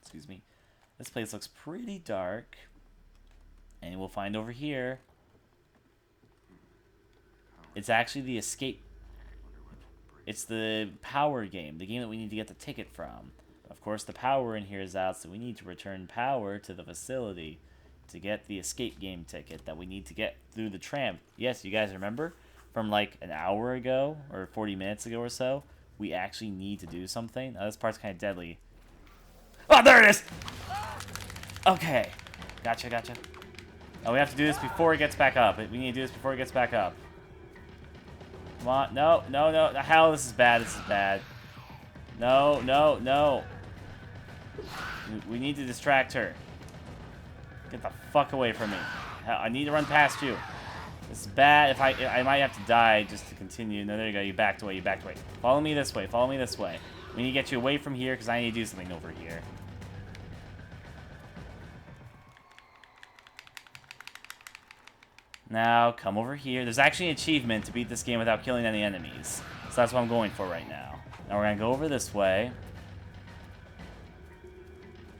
Excuse me. This place looks pretty dark. And we'll find over here. It's actually the escape. It's the power game. The game that we need to get the ticket from. Of course, the power in here is out, so we need to return power to the facility to get the escape game ticket that we need to get through the tram. Yes, you guys remember? From like an hour ago, or 40 minutes ago or so, we actually need to do something. Now, this part's kind of deadly. Oh, there it is! Okay. Gotcha, gotcha. Oh, we have to do this before it gets back up. We need to do this before it gets back up. Come on. No, no, no. Hell, this is bad. This is bad. No, no, no. We need to distract her. Get the fuck away from me. Hell, I need to run past you. This is bad. If I might have to die just to continue. No, there you go. You backed away. You backed away. Follow me this way. Follow me this way. We need to get you away from here because I need to do something over here. Now, come over here. There's actually an achievement to beat this game without killing any enemies. So that's what I'm going for right now. Now we're going to go over this way.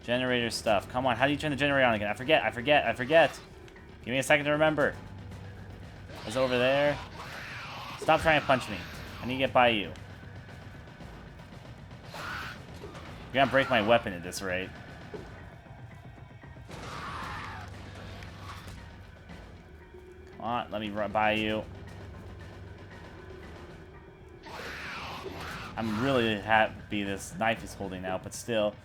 Generator stuff. Come on, how do you turn the generator on again? I forget. Give me a second to remember. It's over there. Stop trying to punch me. I need to get by you. You're gonna break my weapon at this rate. Come on, let me run by you. I'm really happy this knife is holding out, but still.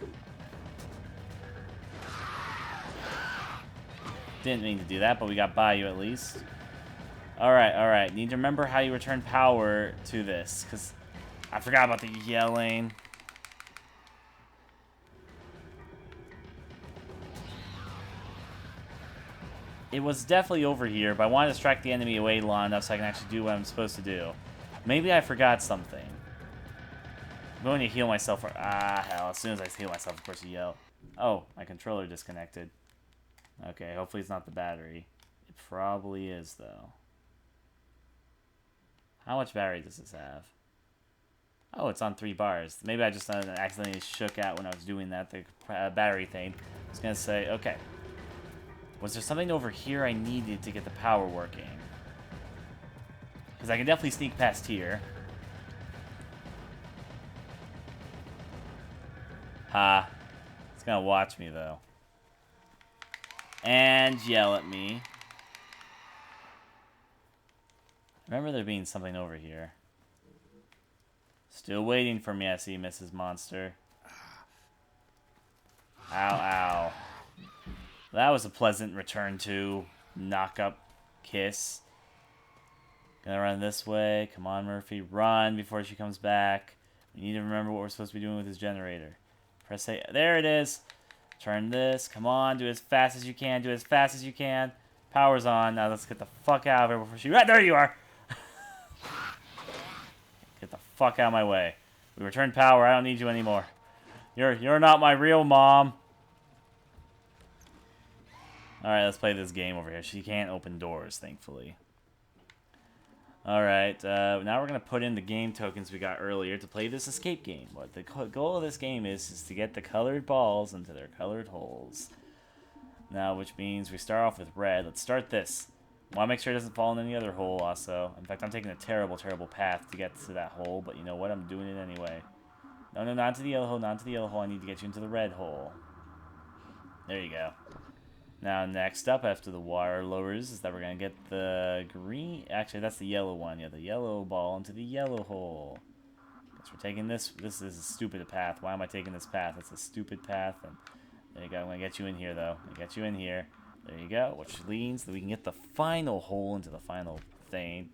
Didn't mean to do that, but we got by you at least. Alright. Need to remember how you return power to this, because I forgot about the yelling. It was definitely over here, but I want to distract the enemy away long enough so I can actually do what I'm supposed to do. Maybe I forgot something. I'm going to heal myself. Hell, as soon as I heal myself, of course you yell. Oh, my controller disconnected. Okay, hopefully it's not the battery. It probably is, though. How much battery does this have? Oh, it's on 3 bars. Maybe I just accidentally shook out when I was doing that, the battery thing. I was going to say, okay. Was there something over here I needed to get the power working? Because I can definitely sneak past here. Ha. It's going to watch me, though. And yell at me. Remember there being something over here. Still waiting for me, I see, Mrs. Monster. Ow. That was a pleasant return to knock-up kiss. Gonna run this way. Come on, Murphy. Run before she comes back. We need to remember what we're supposed to be doing with this generator. Press A. There it is. Turn this. Come on. Do it as fast as you can. Power's on. Now let's get the fuck out of here before she... Right, there you are! Get the fuck out of my way. We returned power. I don't need you anymore. You're not my real mom. Alright, let's play this game over here. She can't open doors, thankfully. Alright, now we're going to put in the game tokens we got earlier to play this escape game. What the goal of this game is to get the colored balls into their colored holes. Now, which means we start off with red. Let's start this. Want to make sure it doesn't fall in any other hole also. In fact, I'm taking a terrible path to get to that hole, but you know what? I'm doing it anyway. No, not to the yellow hole, I need to get you into the red hole. There you go. Now, next up, after the water lowers, is that we're going to get the green... Actually, that's the yellow one. Yeah, the yellow ball into the yellow hole. Guess we're taking this... This is a stupid path. Why am I taking this path? It's a stupid path. And there you go. I'm going to get you in here, though. Get you in here. There you go. Which means that we can get the final hole into the final thing.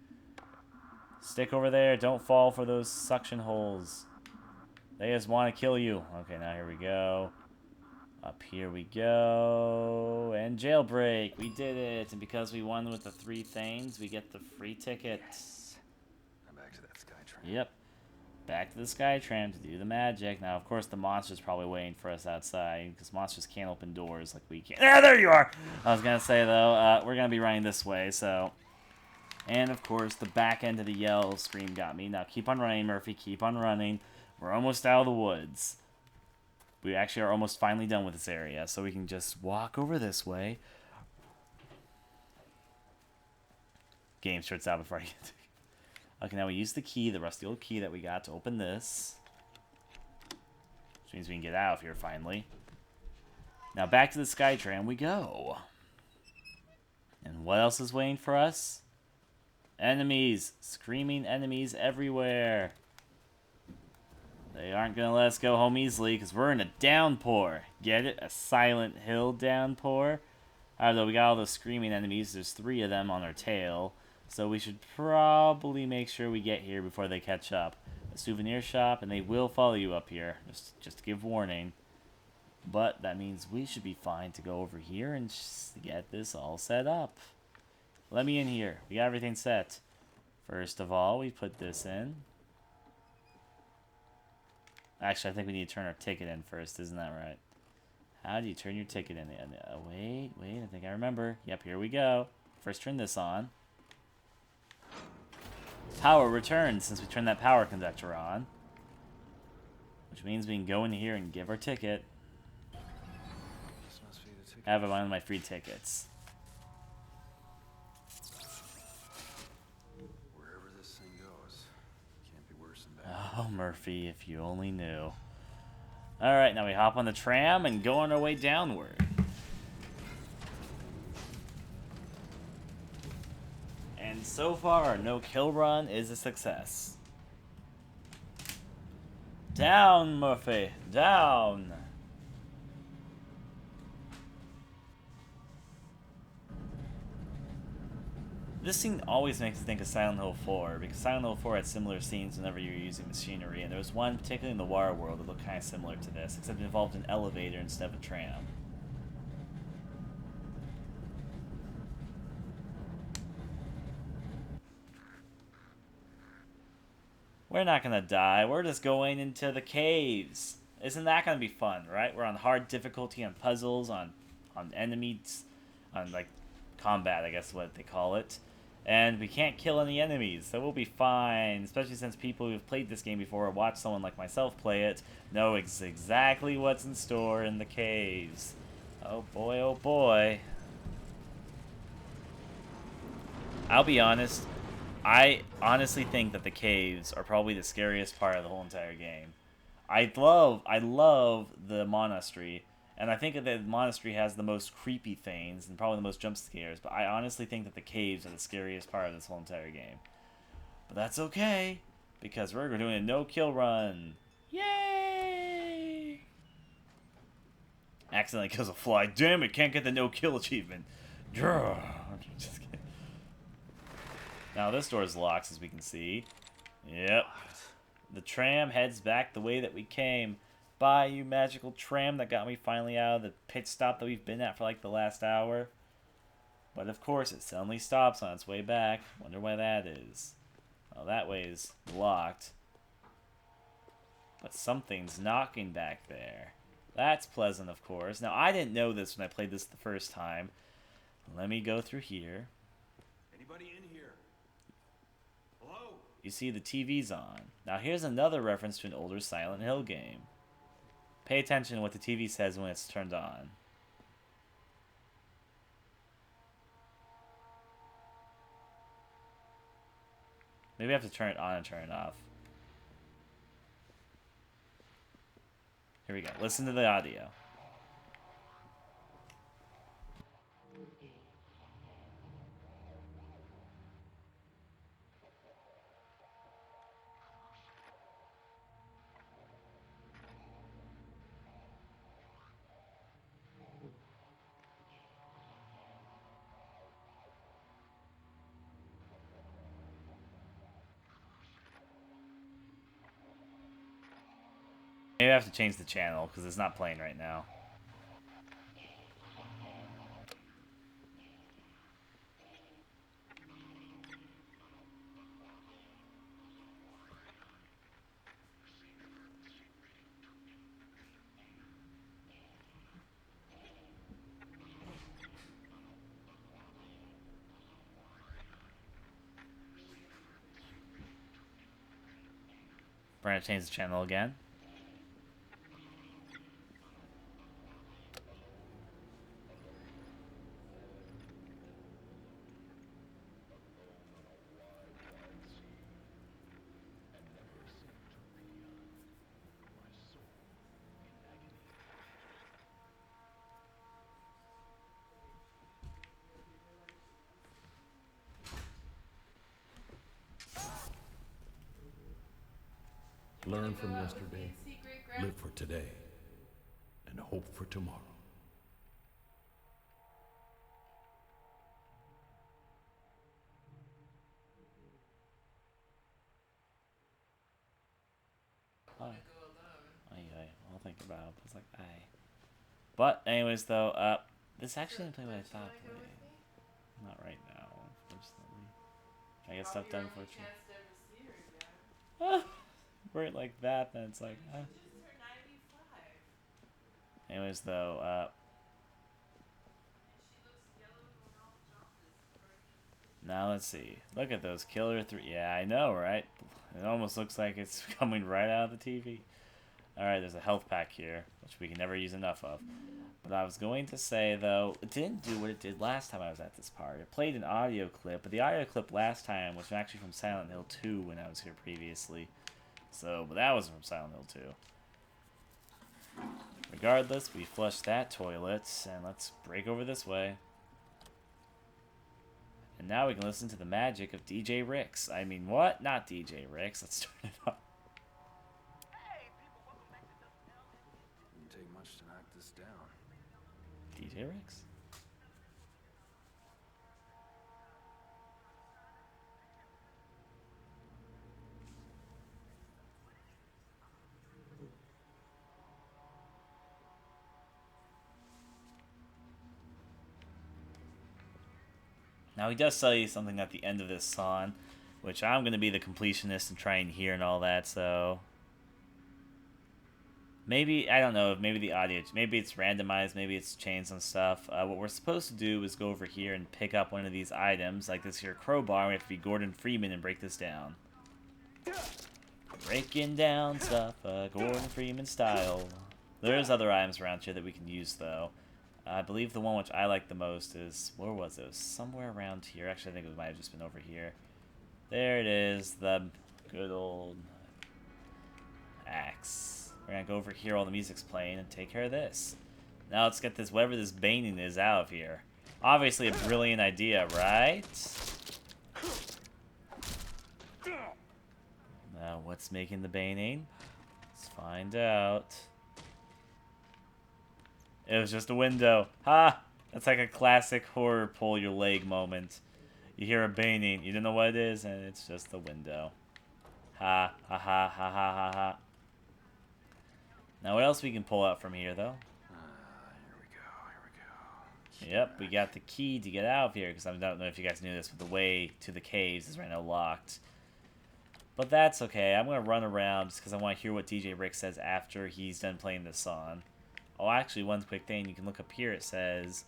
Stick over there. Don't fall for those suction holes. They just want to kill you. Okay, now here we go. Up here we go. And jailbreak. We did it. And because we won with the 3 things, we get the free ticket. Yes. Now back to that sky tram. Yep. Back to the sky tram to do the magic. Now, of course, the monster's probably waiting for us outside because monsters can't open doors like we can. Ah, there you are! I was going to say, though, we're going to be running this way, so... And, of course, the back end of the yell scream got me. Now, keep on running, Murphy. Keep on running. We're almost out of the woods. We actually are almost finally done with this area, so we can just walk over this way. Game starts out before I get to... Okay, now we use the key, the rusty old key that we got to open this. Which means we can get out of here finally. Now back to the Skytram we go. And what else is waiting for us? Enemies! Screaming enemies everywhere. They aren't going to let us go home easily because we're in a downpour. Get it? A Silent Hill downpour. Although we got all those screaming enemies. There's 3 of them on our tail. So we should probably make sure we get here before they catch up. A souvenir shop, and they will follow you up here. Just to give warning. But that means we should be fine to go over here and get this all set up. Let me in here. We got everything set. First of all, we put this in. Actually, I think we need to turn our ticket in first. Isn't that right? How do you turn your ticket in? Wait. I think I remember. Yep, here we go. First, turn this on. Power returns since we turned that power conductor on. Which means we can go in here and give our ticket. Have one of my free tickets. Wherever this thing goes, can't be worse than bad. Oh, Murphy, if you only knew. Alright, now we hop on the tram and go on our way downward. And so far, no kill run is a success. Down, Murphy, down! This scene always makes me think of Silent Hill 4, because Silent Hill 4 had similar scenes whenever you were using machinery, and there was one, particularly in the Otherworld, that looked kind of similar to this, except it involved an elevator instead of a tram. We're not gonna die, we're just going into the caves. Isn't that gonna be fun, right? We're on hard difficulty, on puzzles, on enemies, on, like, combat, I guess is what they call it. And we can't kill any enemies, so we'll be fine. Especially since people who've played this game before or watched someone like myself play it know exactly what's in store in the caves. Oh boy, oh boy. I'll be honest, I honestly think that the caves are probably the scariest part of the whole entire game. I love the monastery, and I think that the monastery has the most creepy things and probably the most jump scares, but I honestly think that the caves are the scariest part of this whole entire game. But that's okay, because we're doing a no-kill run. Yay! Accidentally kills a fly. Damn it, can't get the no-kill achievement. Just kidding. Now this door is locked, as we can see. Yep. The tram heads back the way that we came. Bye, you magical tram that got me finally out of the pit stop that we've been at for like the last hour. But of course, it suddenly stops on its way back. Wonder why that is. Oh, that way is locked. But something's knocking back there. That's pleasant, of course. Now, I didn't know this when I played this the first time. Let me go through here. Anybody in here? Hello? You see the TV's on. Now, here's another reference to an older Silent Hill game. Pay attention to what the TV says when it's turned on. Maybe I have to turn it on and turn it off. Here we go. Listen to the audio. Maybe I have to change the channel because it's not playing right now. We're going to change the channel again. Learn from yesterday, live for today, and hope for tomorrow. I'll think about it. It's like, aye. But, anyways, though, this actually didn't play what I thought it would. Not right now, unfortunately. I get stuff done for you. Were it like that, then it's like, Anyways, though, now let's see. Look at those killer 3. Yeah, I know, right? It almost looks like it's coming right out of the TV. Alright, there's a health pack here, which we can never use enough of. But I was going to say, though, it didn't do what it did last time I was at this part. It played an audio clip, but the audio clip last time was actually from Silent Hill 2 when I was here previously. So, but that wasn't from Silent Hill 2. Regardless, we flushed that toilet, and let's break over this way. And now we can listen to the magic of DJ Ricks. I mean, what? Not DJ Ricks. Let's turn it up. Didn't take much to knock this down. DJ Ricks? Now, he does tell you something at the end of this song, which I'm going to be the completionist and try and hear and all that, so... Maybe, I don't know, maybe the audio, maybe it's randomized, maybe it's changed some stuff. What we're supposed to do is go over here and pick up one of these items, like this here crowbar. We have to be Gordon Freeman and break this down. Breaking down stuff, Gordon Freeman style. There's other items around here that we can use, though. I believe the one which I like the most is... Where was it? It was somewhere around here. Actually, I think it might have just been over here. There it is. The good old axe. We're going to go over here while the music's playing and take care of this. Now let's get this, whatever this baning is, out of here. Obviously a brilliant idea, right? Now, what's making the baning? Let's find out. It was just a window. Ha! That's like a classic horror pull your leg moment. You hear a banging, you don't know what it is, and it's just the window. Ha, ha, ha, ha, ha, ha, ha. Now what else we can pull out from here, though? Here we go. Yep, we got the key to get out of here, because I don't know if you guys knew this, but the way to the caves is right now locked. But that's okay. I'm going to run around just because I want to hear what DJ Rick says after he's done playing this song. Oh, actually, one quick thing. You can look up here. It says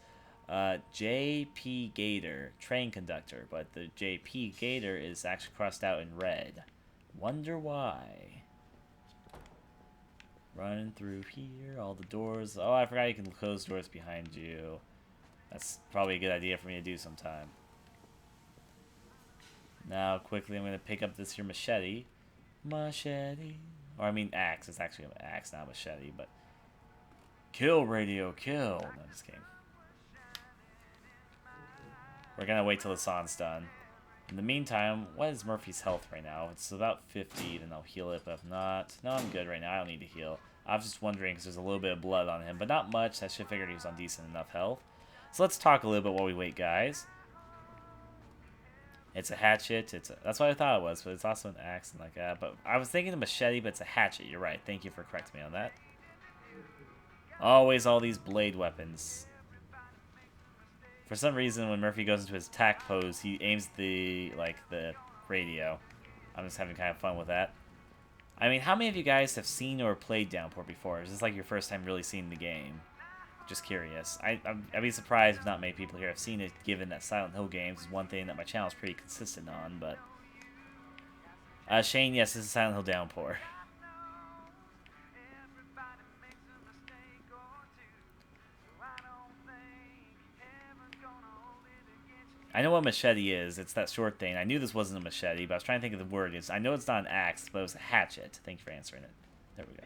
J.P. Gator, train conductor. But the J.P. Gator is actually crossed out in red. Wonder why. Running through here. All the doors. Oh, I forgot you can close doors behind you. That's probably a good idea for me to do sometime. Now, quickly, I'm going to pick up this here machete. Machete. Or, I mean, axe. It's actually an axe, not a machete, but... Kill, radio, kill. No, just kidding. We're going to wait till the song's done. In the meantime, what is Murphy's health right now? If it's about 50, then I'll heal it, but if not... No, I'm good right now. I don't need to heal. I was just wondering, because there's a little bit of blood on him, but not much. I should have figured he was on decent enough health. So let's talk a little bit while we wait, guys. It's a hatchet. That's what I thought it was, but it's also an axe and like that. But I was thinking a machete, but it's a hatchet. You're right. Thank you for correcting me on that. Always all these blade weapons. For some reason, when Murphy goes into his attack pose, he aims the radio. I'm just having kind of fun with that. I mean, how many of you guys have seen or played Downpour before? Is this like your first time really seeing the game? Just curious. I'd be surprised if not many people here have seen it, given that Silent Hill games is one thing that my channel is pretty consistent on, but... Shane, yes, this is Silent Hill Downpour. I know what machete is. It's that short thing. I knew this wasn't a machete, but I was trying to think of the word. I know it's not an axe, but it was a hatchet. Thank you for answering it. There we go.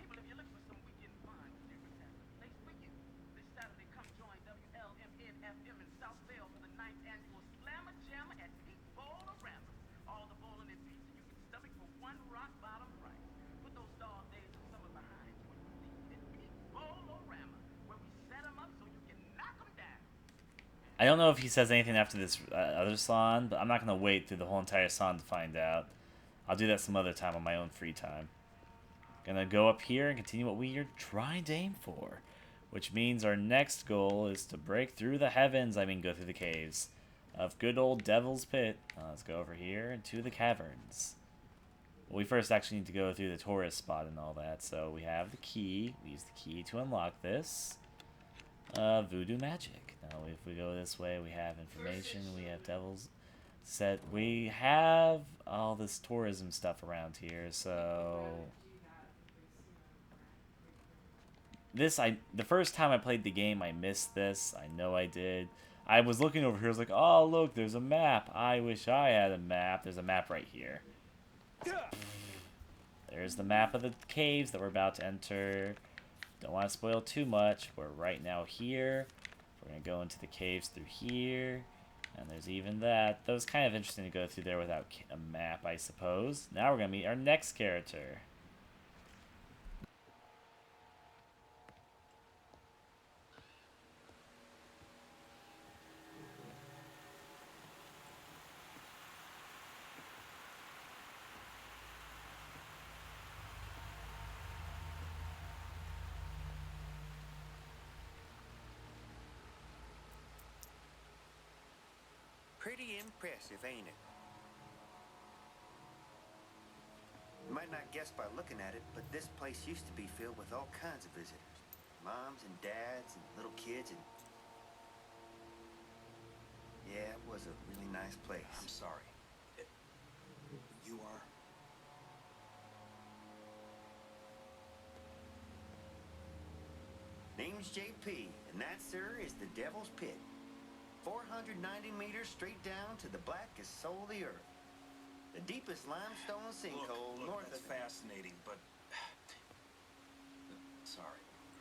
I don't know if he says anything after this other song, but I'm not going to wait through the whole entire song to find out. I'll do that some other time on my own free time. Gonna go up here and continue what we are trying to aim for, which means our next goal is to break through the heavens, go through the caves, of good old Devil's Pit. Let's go over here into the caverns. Well, we first actually need to go through the tourist spot and all that, so we have the key. We use the key to unlock this. Voodoo magic. Now, if we go this way, we have information, we have devils set. We have all this tourism stuff around here, so... the first time I played the game, I missed this. I know I did. I was looking over here. I was like, oh, look, there's a map. I wish I had a map. There's a map right here. There's the map of the caves that we're about to enter. Don't want to spoil too much. We're right now here. We're going to go into the caves through here. And there's even that. That was kind of interesting to go through there without a map, I suppose. Now we're going to meet our next character. Pretty impressive, ain't it? You might not guess by looking at it, but this place used to be filled with all kinds of visitors. Moms and dads and little kids and... Yeah, it was a really nice place. I'm sorry. You are? Name's JP, and that, sir, is the Devil's Pit. 490 meters straight down to the blackest soul of the earth. The deepest limestone sinkhole Look, north that's of... fascinating, but... Sorry.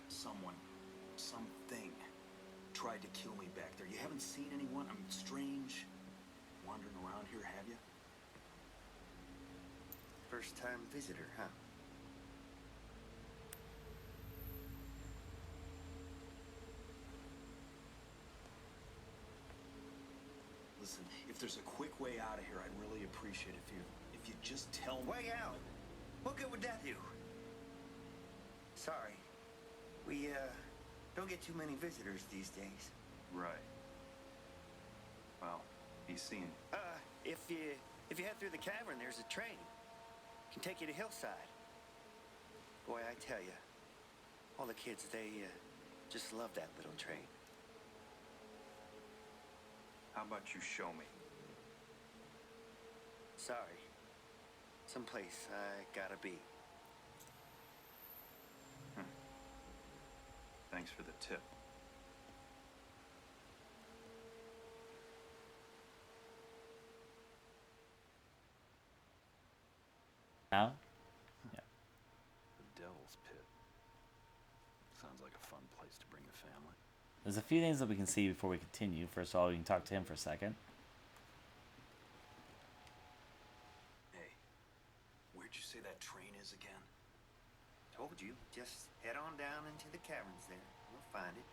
Something tried to kill me back there. You haven't seen anyone, strange wandering around here, have you? First-time visitor, huh? Listen, if there's a quick way out of here, I'd really appreciate it if you just tell me. Way out? What good would that do? Sorry. We, don't get too many visitors these days. Right. Well, be seen. If you head through the cavern, there's a train. Can take you to Hillside. Boy, I tell you, all the kids, they, just love that little train. How about you show me? Sorry. Someplace I gotta be. Thanks for the tip. Now? Yeah. The Devil's Pit. Sounds like a fun place to bring the family. There's a few things that we can see before we continue. First of all, we can talk to him for a second. Hey, where'd you say that train is again? Told you, just head on down into the caverns there. You'll find it.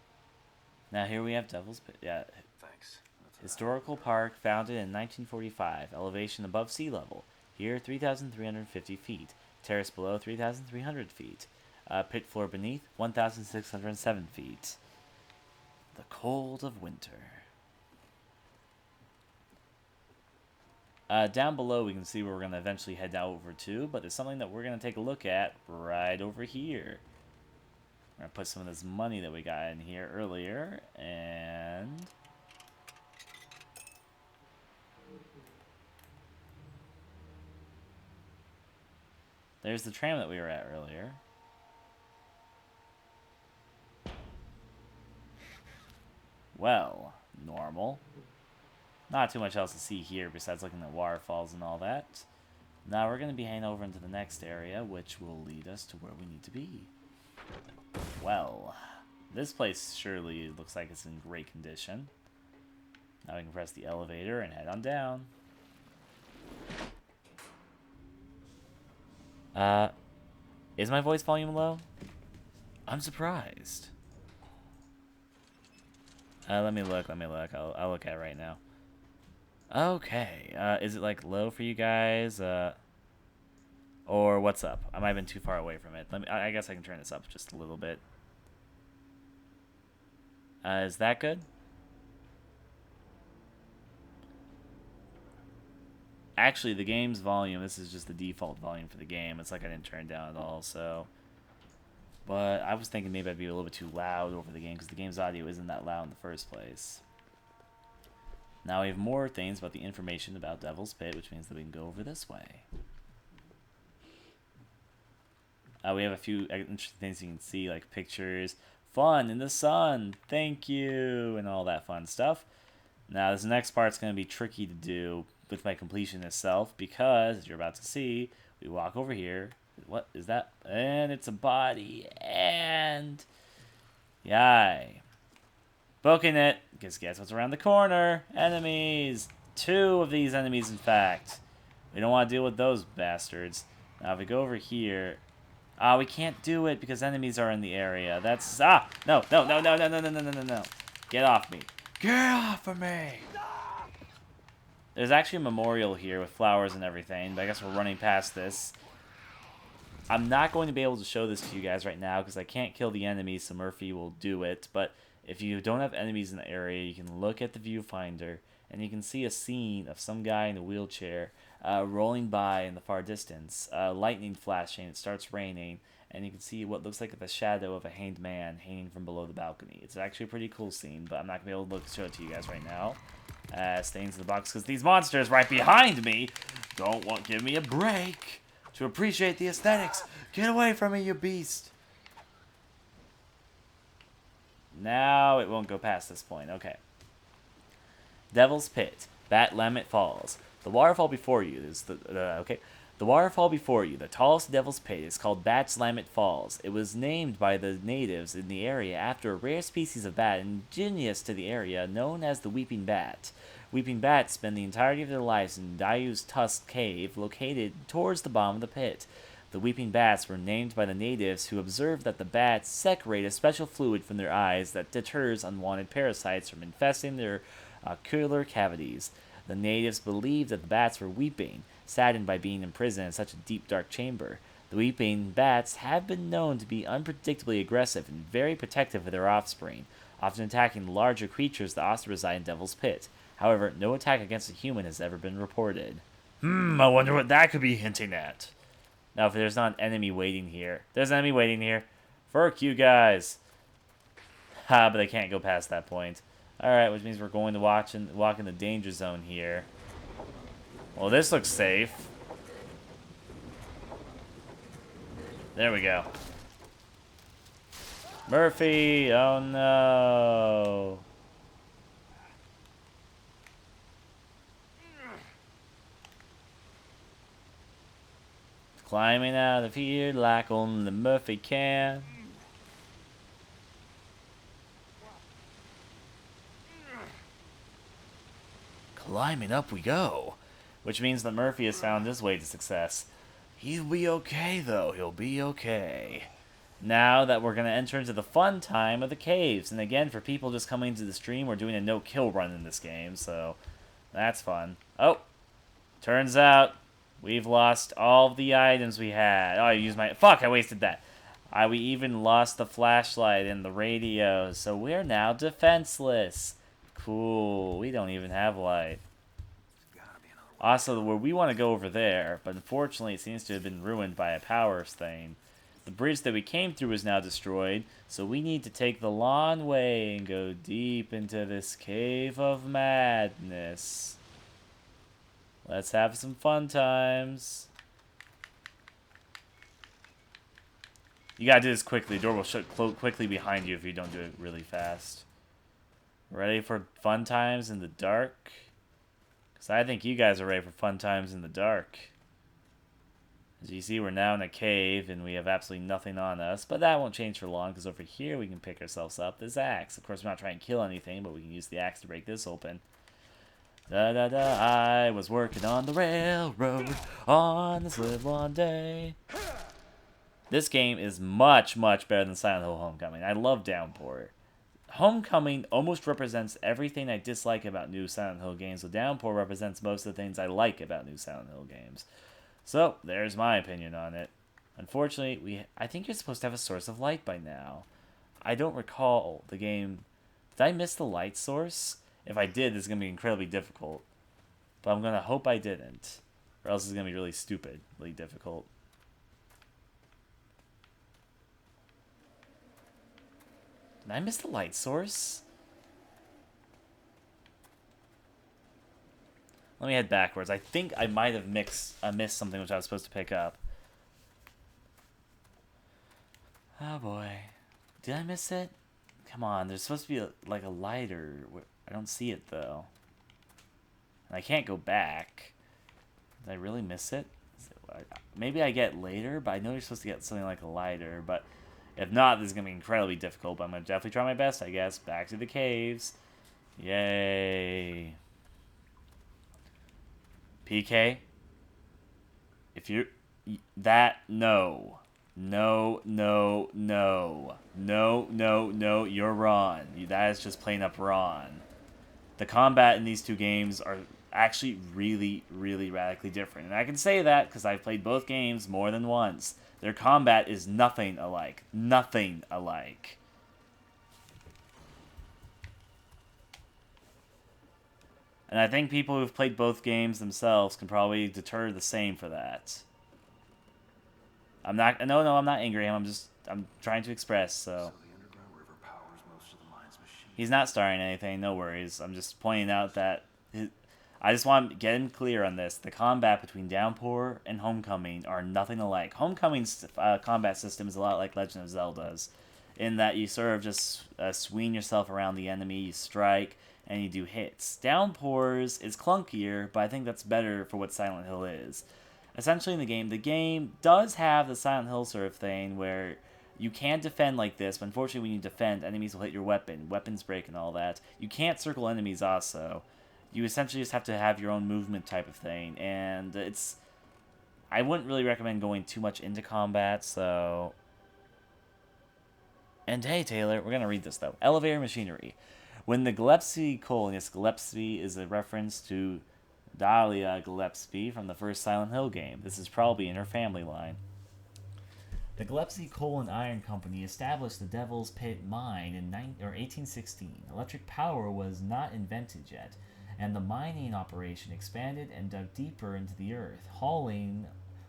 Now here we have Devil's Pit. Yeah. Thanks. Historical park founded in 1945. Elevation above sea level. Here, 3,350 feet. Terrace below, 3,300 feet. Pit floor beneath, 1,607 feet. The cold of winter. Down below, we can see where we're going to eventually head over to, but there's something that we're going to take a look at right over here. We're going to put some of this money that we got in here earlier, and... there's the tram that we were at earlier. Well, normal. Not too much else to see here besides looking at waterfalls and all that. Now we're going to be heading over into the next area, which will lead us to where we need to be. Well, this place surely looks like it's in great condition. Now we can press the elevator and head on down. Is my voice volume low? I'm surprised. Let me look. I'll look at it right now. Okay. Is it like low for you guys? Or what's up? I might have been too far away from it. I guess I can turn this up just a little bit. Is that good? Actually, the game's volume, this is just the default volume for the game. It's like I didn't turn it down at all, so... But I was thinking maybe I'd be a little bit too loud over the game, because the game's audio isn't that loud in the first place. Now we have more things about the information about Devil's Pit, which means that we can go over this way. We have a few interesting things you can see, like pictures, fun in the sun, thank you, and all that fun stuff. Now, this next part's going to be tricky to do with my completion itself because, as you're about to see, we walk over here. What is that? And it's a body. And yay. Booking it. Guess what's around the corner? Enemies. 2 of these enemies, in fact. We don't want to deal with those bastards. Now, if we go over here... we can't do it because enemies are in the area. That's... No. Get off me. Get off of me! There's actually a memorial here with flowers and everything, but I guess we're running past this. I'm not going to be able to show this to you guys right now because I can't kill the enemies, so Murphy will do it. But if you don't have enemies in the area, you can look at the viewfinder, and you can see a scene of some guy in a wheelchair rolling by in the far distance. Lightning flashing, it starts raining, and you can see what looks like the shadow of a hanged man hanging from below the balcony. It's actually a pretty cool scene, but I'm not going to be able to show it to you guys right now. Stains in the box, because these monsters right behind me don't give me a break to appreciate the aesthetics. Get away from me, you beast. Now it won't go past this point. Okay. Devil's Pit, Bat-Lamet Falls. The waterfall before you is The waterfall before you, the tallest Devil's Pit, is called Bat-Lamet Falls. It was named by the natives in the area after a rare species of bat indigenous to the area known as the weeping bat. Weeping bats spend the entirety of their lives in Dayu's Tusk Cave, located towards the bottom of the pit. The weeping bats were named by the natives who observed that the bats secrete a special fluid from their eyes that deters unwanted parasites from infesting their ocular cavities. The natives believed that the bats were weeping, saddened by being imprisoned in such a deep, dark chamber. The weeping bats have been known to be unpredictably aggressive and very protective of their offspring, often attacking larger creatures that also reside in Devil's Pit. However, no attack against a human has ever been reported. I wonder what that could be hinting at. Now, if there's not an enemy waiting here. There's an enemy waiting here. Fuck you guys. But I can't go past that point. Alright, which means we're going to walk in the danger zone here. Well, this looks safe. There we go. Murphy! Oh no! Climbing out of here like only Murphy can. Climbing up we go. Which means that Murphy has found his way to success. He'll be okay, though. He'll be okay. Now that we're going to enter into the fun time of the caves. And again, for people just coming to the stream, we're doing a no-kill run in this game. So, that's fun. Oh, turns out we've lost all of the items we had. Oh, I used my... Fuck, I wasted that. We even lost the flashlight and the radio. So we're now defenseless. Cool. We don't even have light. Also, where we want to go over there, but unfortunately it seems to have been ruined by a power thing. The bridge that we came through is now destroyed, so we need to take the long way and go deep into this cave of madness. Let's have some fun times. You gotta do this quickly. The door will shut quickly behind you if you don't do it really fast. Ready for fun times in the dark? Because I think you guys are ready for fun times in the dark. As you see, we're now in a cave, and we have absolutely nothing on us. But that won't change for long, because over here we can pick ourselves up this axe. Of course, we're not trying to kill anything, but we can use the axe to break this open. Da-da-da, I was working on the railroad on this live one day. This game is much, much better than Silent Hill Homecoming. I love Downpour. Homecoming almost represents everything I dislike about new Silent Hill games, so Downpour represents most of the things I like about new Silent Hill games. So, there's my opinion on it. Unfortunately, I think you're supposed to have a source of light by now. I don't recall the game. Did I miss the light source? If I did, this is going to be incredibly difficult. But I'm going to hope I didn't. Or else it's going to be really stupidly difficult. Did I miss the light source? Let me head backwards. I think I might have missed something which I was supposed to pick up. Oh boy. Did I miss it? Come on, there's supposed to be like a lighter. I don't see it though. And I can't go back. Did I really miss it? Maybe I get later, but I know you're supposed to get something like a lighter. But if not, this is going to be incredibly difficult. But I'm going to definitely try my best, I guess. Back to the caves. Yay. PK? If you're... That... No. No, no, no. No, no, no. You're wrong. That is just plain up wrong. The combat in these two games are actually really, really radically different. And I can say that because I've played both games more than once. Their combat is nothing alike. Nothing alike. And I think people who've played both games themselves can probably deter the same for that. I'm not... No, I'm not angry. I'm trying to express, so... The underground river powers most of the mine's machines. He's not starring anything, no worries. I'm just pointing out that... I just want to get him clear on this. The combat between Downpour and Homecoming are nothing alike. Homecoming's combat system is a lot like Legend of Zelda's, in that you sort of just swing yourself around the enemy, you strike, and you do hits. Downpour's is clunkier, but I think that's better for what Silent Hill is. Essentially in the game does have the Silent Hill sort of thing where you can defend like this, but unfortunately when you defend, enemies will hit your weapon. Weapons break and all that. You can't circle enemies also. You essentially just have to have your own movement type of thing, and it's... I wouldn't really recommend going too much into combat, so... And hey, Taylor, we're going to read this, though. Elevator machinery. When the Gillespie colon... Yes, Gillespie is a reference to Dahlia Gillespie from the first Silent Hill game. This is probably in her family line. The Gillespie Coal and Iron Company established the Devil's Pit mine in 1816. Electric power was not invented yet, and the mining operation expanded and dug deeper into the earth, hauling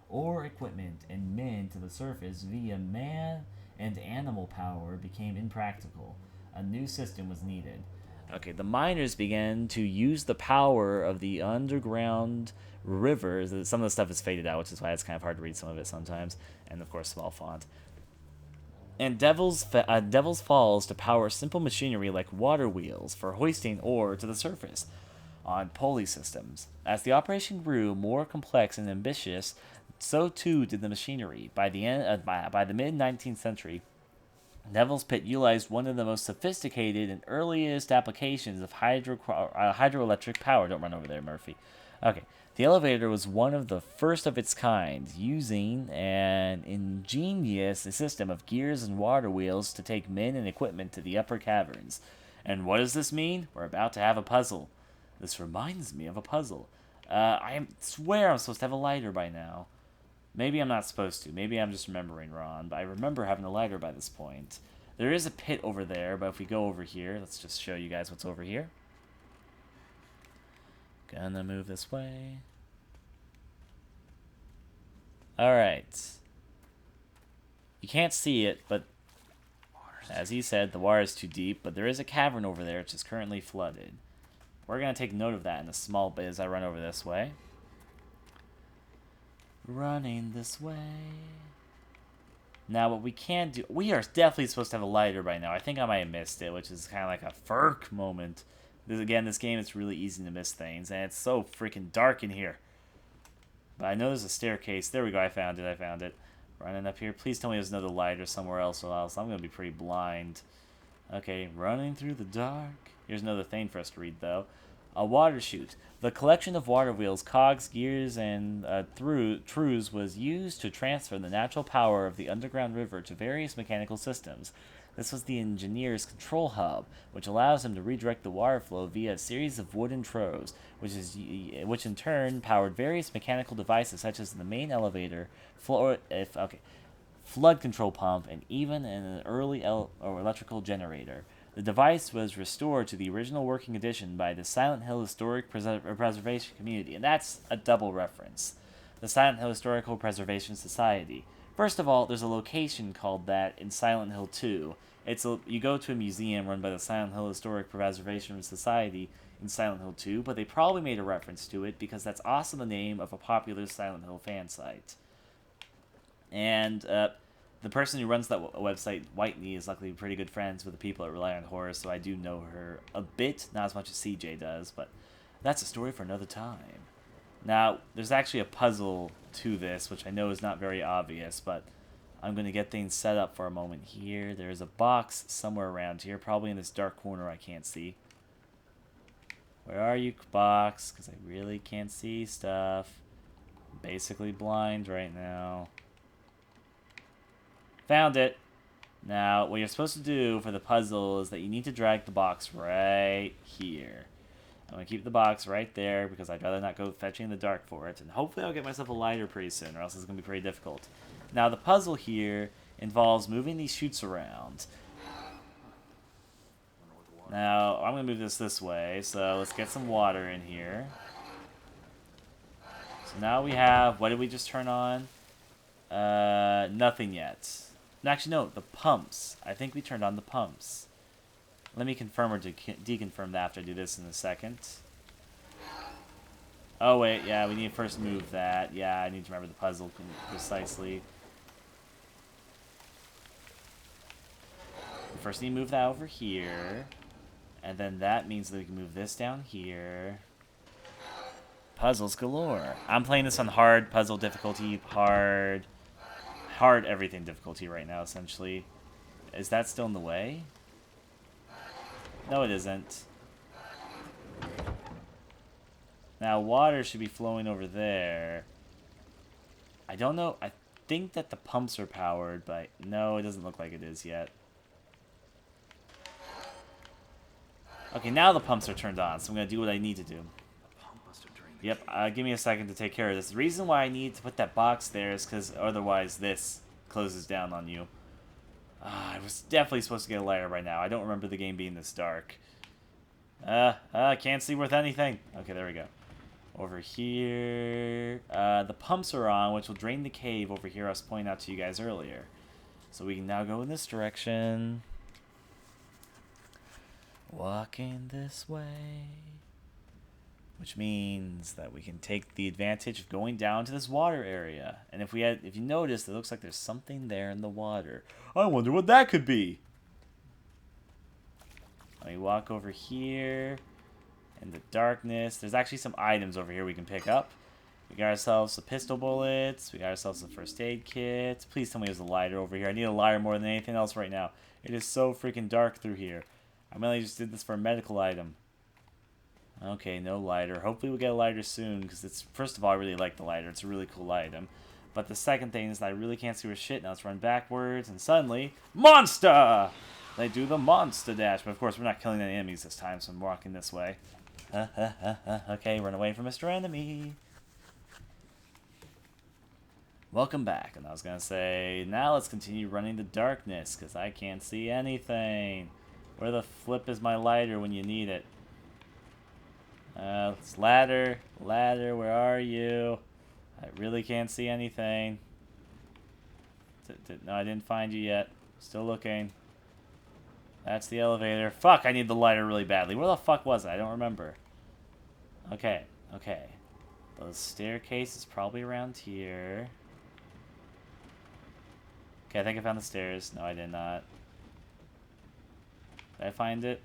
ore equipment and men to the surface via man and animal power became impractical. A new system was needed. Okay, the miners began to use the power of the underground rivers. Some of the stuff is faded out, which is why it's kind of hard to read some of it sometimes, and of course small font. And Devil's Falls to power simple machinery like water wheels for hoisting ore to the surface on pulley systems. As the operation grew more complex and ambitious, so too did the machinery. By the mid-19th century, Devil's Pit utilized one of the most sophisticated and earliest applications of hydroelectric power. Don't run over there, Murphy. Okay. The elevator was one of the first of its kind, using an ingenious system of gears and water wheels to take men and equipment to the upper caverns. And what does this mean? We're about to have a puzzle. This reminds me of a puzzle. I swear I'm supposed to have a lighter by now. Maybe I'm not supposed to. Maybe I'm just remembering wrong, but I remember having a lighter by this point. There is a pit over there, but if we go over here, let's just show you guys what's over here. Gonna move this way. Alright. You can't see it, but as he said, the water is too deep, but there is a cavern over there which is currently flooded. We're going to take note of that in a small bit as I run over this way. Running this way. Now, what we can do... We are definitely supposed to have a lighter by now. I think I might have missed it, which is kind of like a FERC moment. Again, this game, it's really easy to miss things, and it's so freaking dark in here. But I know there's a staircase. There we go, I found it. Running up here. Please tell me there's another lighter somewhere else, or else I'm going to be pretty blind. Okay, running through the dark. Here's another thing for us to read, though. A water chute. The collection of water wheels, cogs, gears, and trues was used to transfer the natural power of the underground river to various mechanical systems. This was the engineer's control hub, which allows him to redirect the water flow via a series of wooden troughs, which in turn powered various mechanical devices such as the main elevator, flood control pump, and even an early electrical generator. The device was restored to the original working condition by the Silent Hill Historic Preservation Community, and that's a double reference. The Silent Hill Historical Preservation Society. First of all, there's a location called that in Silent Hill 2. You go to a museum run by the Silent Hill Historic Preservation Society in Silent Hill 2, but they probably made a reference to it because that's also the name of a popular Silent Hill fan site. And The person who runs that website, Whitney, is luckily pretty good friends with the people that rely on horror, so I do know her a bit, not as much as CJ does, but that's a story for another time. Now, there's actually a puzzle to this, which I know is not very obvious, but I'm going to get things set up for a moment here. There's a box somewhere around here, probably in this dark corner I can't see. Where are you, box? Because I really can't see stuff. I'm basically blind right now. Found it. Now, what you're supposed to do for the puzzle is that you need to drag the box right here. I'm going to keep the box right there because I'd rather not go fetching in the dark for it. And hopefully I'll get myself a lighter pretty soon, or else it's going to be pretty difficult. Now, the puzzle here involves moving these chutes around. Now, I'm going to move this way, so let's get some water in here. So now we have, what did we just turn on? Nothing yet. No, actually, no, the pumps. I think we turned on the pumps. Let me confirm or deconfirm that after I do this in a second. Oh, wait, yeah, we need to first move that. Yeah, I need to remember the puzzle precisely. We first need to move that over here. And then that means that we can move this down here. Puzzles galore. I'm playing this on hard puzzle difficulty, hard everything difficulty right now, essentially. Is that still in the way? No, it isn't. Now, water should be flowing over there. I don't know. I think that the pumps are powered, but no, it doesn't look like it is yet. Okay, now the pumps are turned on, so I'm going to do what I need to do. Yep, give me a second to take care of this. The reason why I need to put that box there is because otherwise this closes down on you. I was definitely supposed to get a lighter by now. I don't remember the game being this dark. Can't see worth anything. Okay, there we go. Over here, the pumps are on, which will drain the cave over here I was pointing out to you guys earlier. So we can now go in this direction. Walking this way. Which means that we can take the advantage of going down to this water area. And if you notice, it looks like there's something there in the water. I wonder what that could be. Let me walk over here in the darkness. There's actually some items over here we can pick up. We got ourselves some pistol bullets. We got ourselves a first aid kit. Please tell me there's a lighter over here. I need a lighter more than anything else right now. It is so freaking dark through here. I mainly just did this for a medical item. Okay, no lighter. Hopefully we'll get a lighter soon, because it's, first of all, I really like the lighter. It's a really cool item. But the second thing is that I really can't see where shit. Now let's run backwards, and suddenly, monster! They do the monster dash, but of course we're not killing any enemies this time, so I'm walking this way. Okay, run away from Mr. Enemy. Welcome back, and I was gonna say, now let's continue running the darkness, because I can't see anything. Where the flip is my lighter when you need it? It's ladder, where are you? I really can't see anything. No, I didn't find you yet. Still looking. That's the elevator. Fuck, I need the lighter really badly. Where the fuck was it? I don't remember. Okay. The staircase is probably around here. Okay, I think I found the stairs. No, I did not. Did I find it?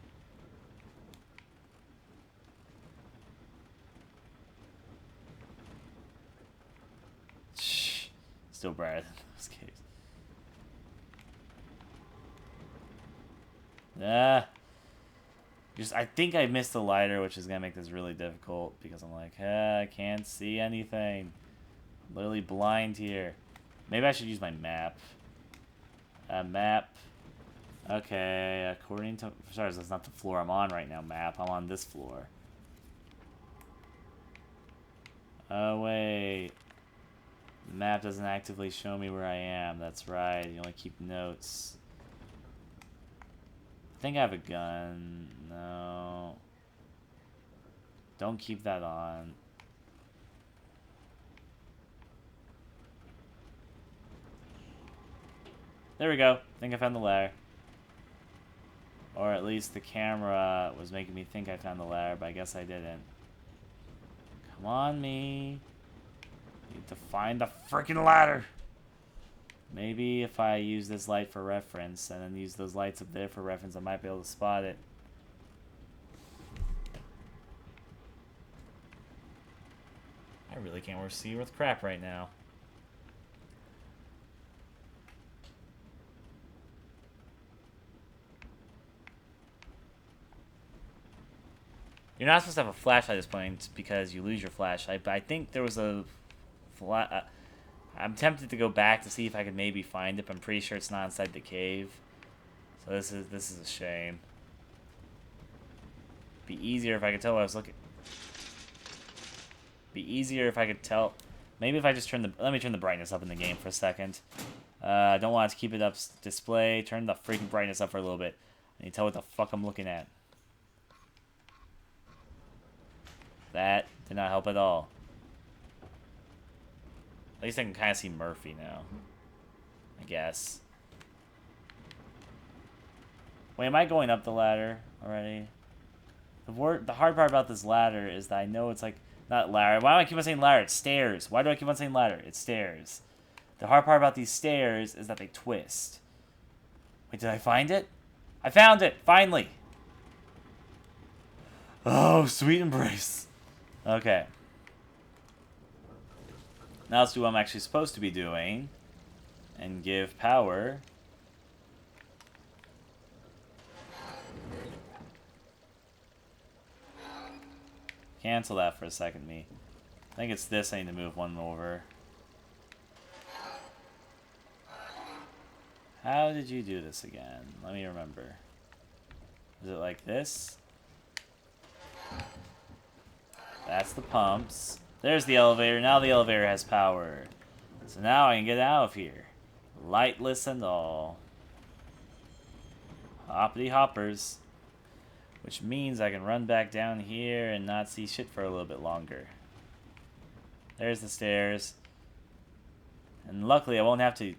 Shh. Still brighter than those caves. I think I missed the lighter, which is gonna make this really difficult because I'm like, I can't see anything. I'm literally blind here. Maybe I should use my map. Map. Okay, according to... Sorry, that's not the floor I'm on right now, map. I'm on this floor. Oh, wait. The map doesn't actively show me where I am. That's right. You only keep notes. I think I have a gun. No. Don't keep that on. There we go. I think I found the ladder. Or at least the camera was making me think I found the ladder, but I guess I didn't. Come on, me. Need to find the freaking ladder. Maybe if I use this light for reference and then use those lights up there for reference, I might be able to spot it. I really can't see worth crap right now. You're not supposed to have a flashlight at this point because you lose your flashlight, but I think there was a I'm tempted to go back to see if I could maybe find it, but I'm pretty sure it's not inside the cave. So this is a shame. Be easier if I could tell what I was looking. Be easier if I could tell. Maybe if I just let me turn the brightness up in the game for a second. I don't want to keep it up display. Turn the freaking brightness up for a little bit. I need to tell what the fuck I'm looking at. That did not help at all. At least I can kind of see Murphy now. I guess. Wait, am I going up the ladder already? The hard part about this ladder is that I know it's like... Not ladder. Why do I keep on saying ladder? It's stairs. Why do I keep on saying ladder? It's stairs. The hard part about these stairs is that they twist. Wait, did I find it? I found it! Finally! Oh, sweet embrace. Okay. Now let's do what I'm actually supposed to be doing. And give power. Cancel that for a second, me. I think it's this I need to move one over. How did you do this again? Let me remember. Is it like this? That's the pumps. There's the elevator. Now the elevator has power. So now I can get out of here. Lightless and all. Hoppity hoppers. Which means I can run back down here and not see shit for a little bit longer. There's the stairs. And luckily I won't have to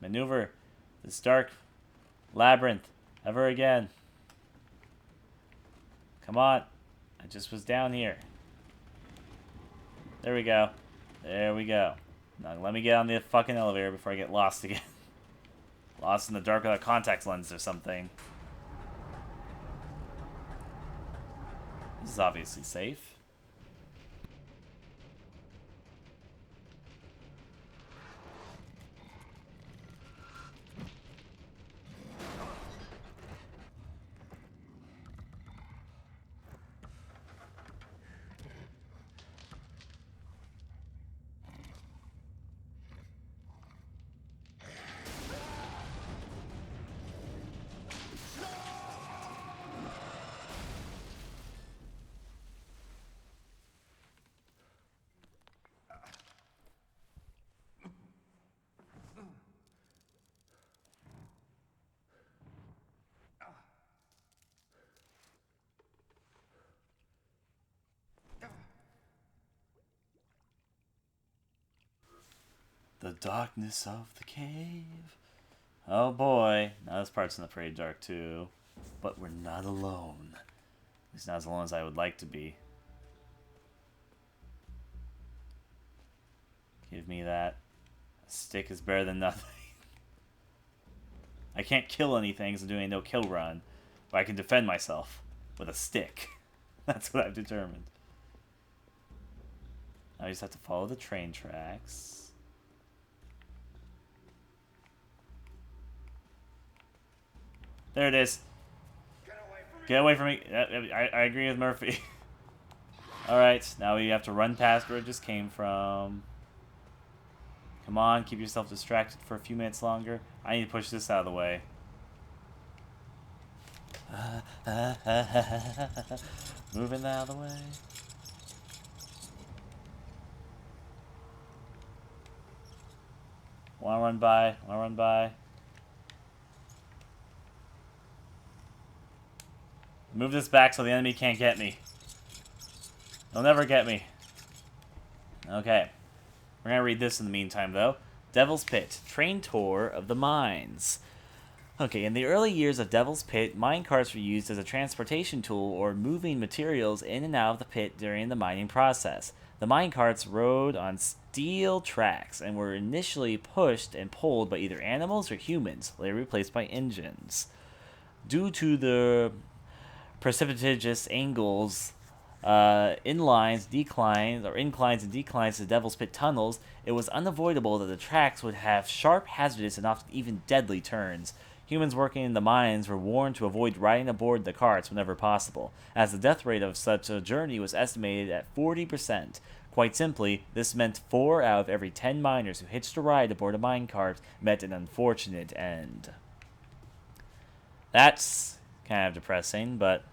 maneuver this dark labyrinth ever again. Come on. I just was down here. There we go. There we go. Now let me get on the fucking elevator before I get lost again. Lost in the dark without contact lens or something. This is obviously safe. The darkness of the cave. Oh boy. Now this part's not pretty dark too. But we're not alone. At least not as alone as I would like to be. Give me that. A stick is better than nothing. I can't kill anything, so I'm doing a no-kill run. But I can defend myself with a stick. That's what I've determined. Now I just have to follow the train tracks. There it is. Get away from me. I agree with Murphy. Alright, now we have to run past where it just came from. Come on, keep yourself distracted for a few minutes longer. I need to push this out of the way. Moving that out of the way. Wanna run by? Wanna run by? Move this back so the enemy can't get me. They'll never get me. Okay. We're going to read this in the meantime, though. Devil's Pit, Train Tour of the Mines. Okay, in the early years of Devil's Pit, mine carts were used as a transportation tool or moving materials in and out of the pit during the mining process. The minecarts rode on steel tracks and were initially pushed and pulled by either animals or humans, later replaced by engines. Due to the precipitous angles, inclines and declines to the Devil's Pit tunnels, it was unavoidable that the tracks would have sharp, hazardous, and often even deadly turns. Humans working in the mines were warned to avoid riding aboard the carts whenever possible, as the death rate of such a journey was estimated at 40%. Quite simply, this meant 4 out of every 10 miners who hitched a ride aboard a minecart met an unfortunate end. That's kind of depressing, but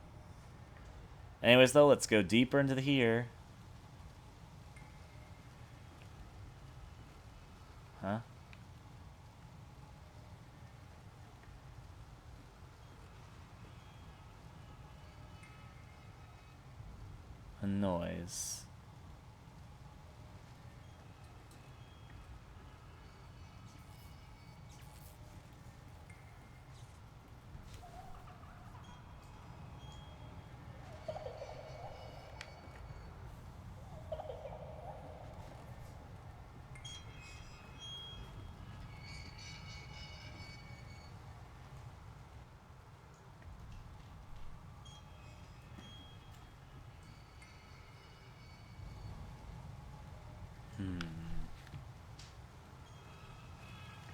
anyways, though, let's go deeper into here. Huh? A noise.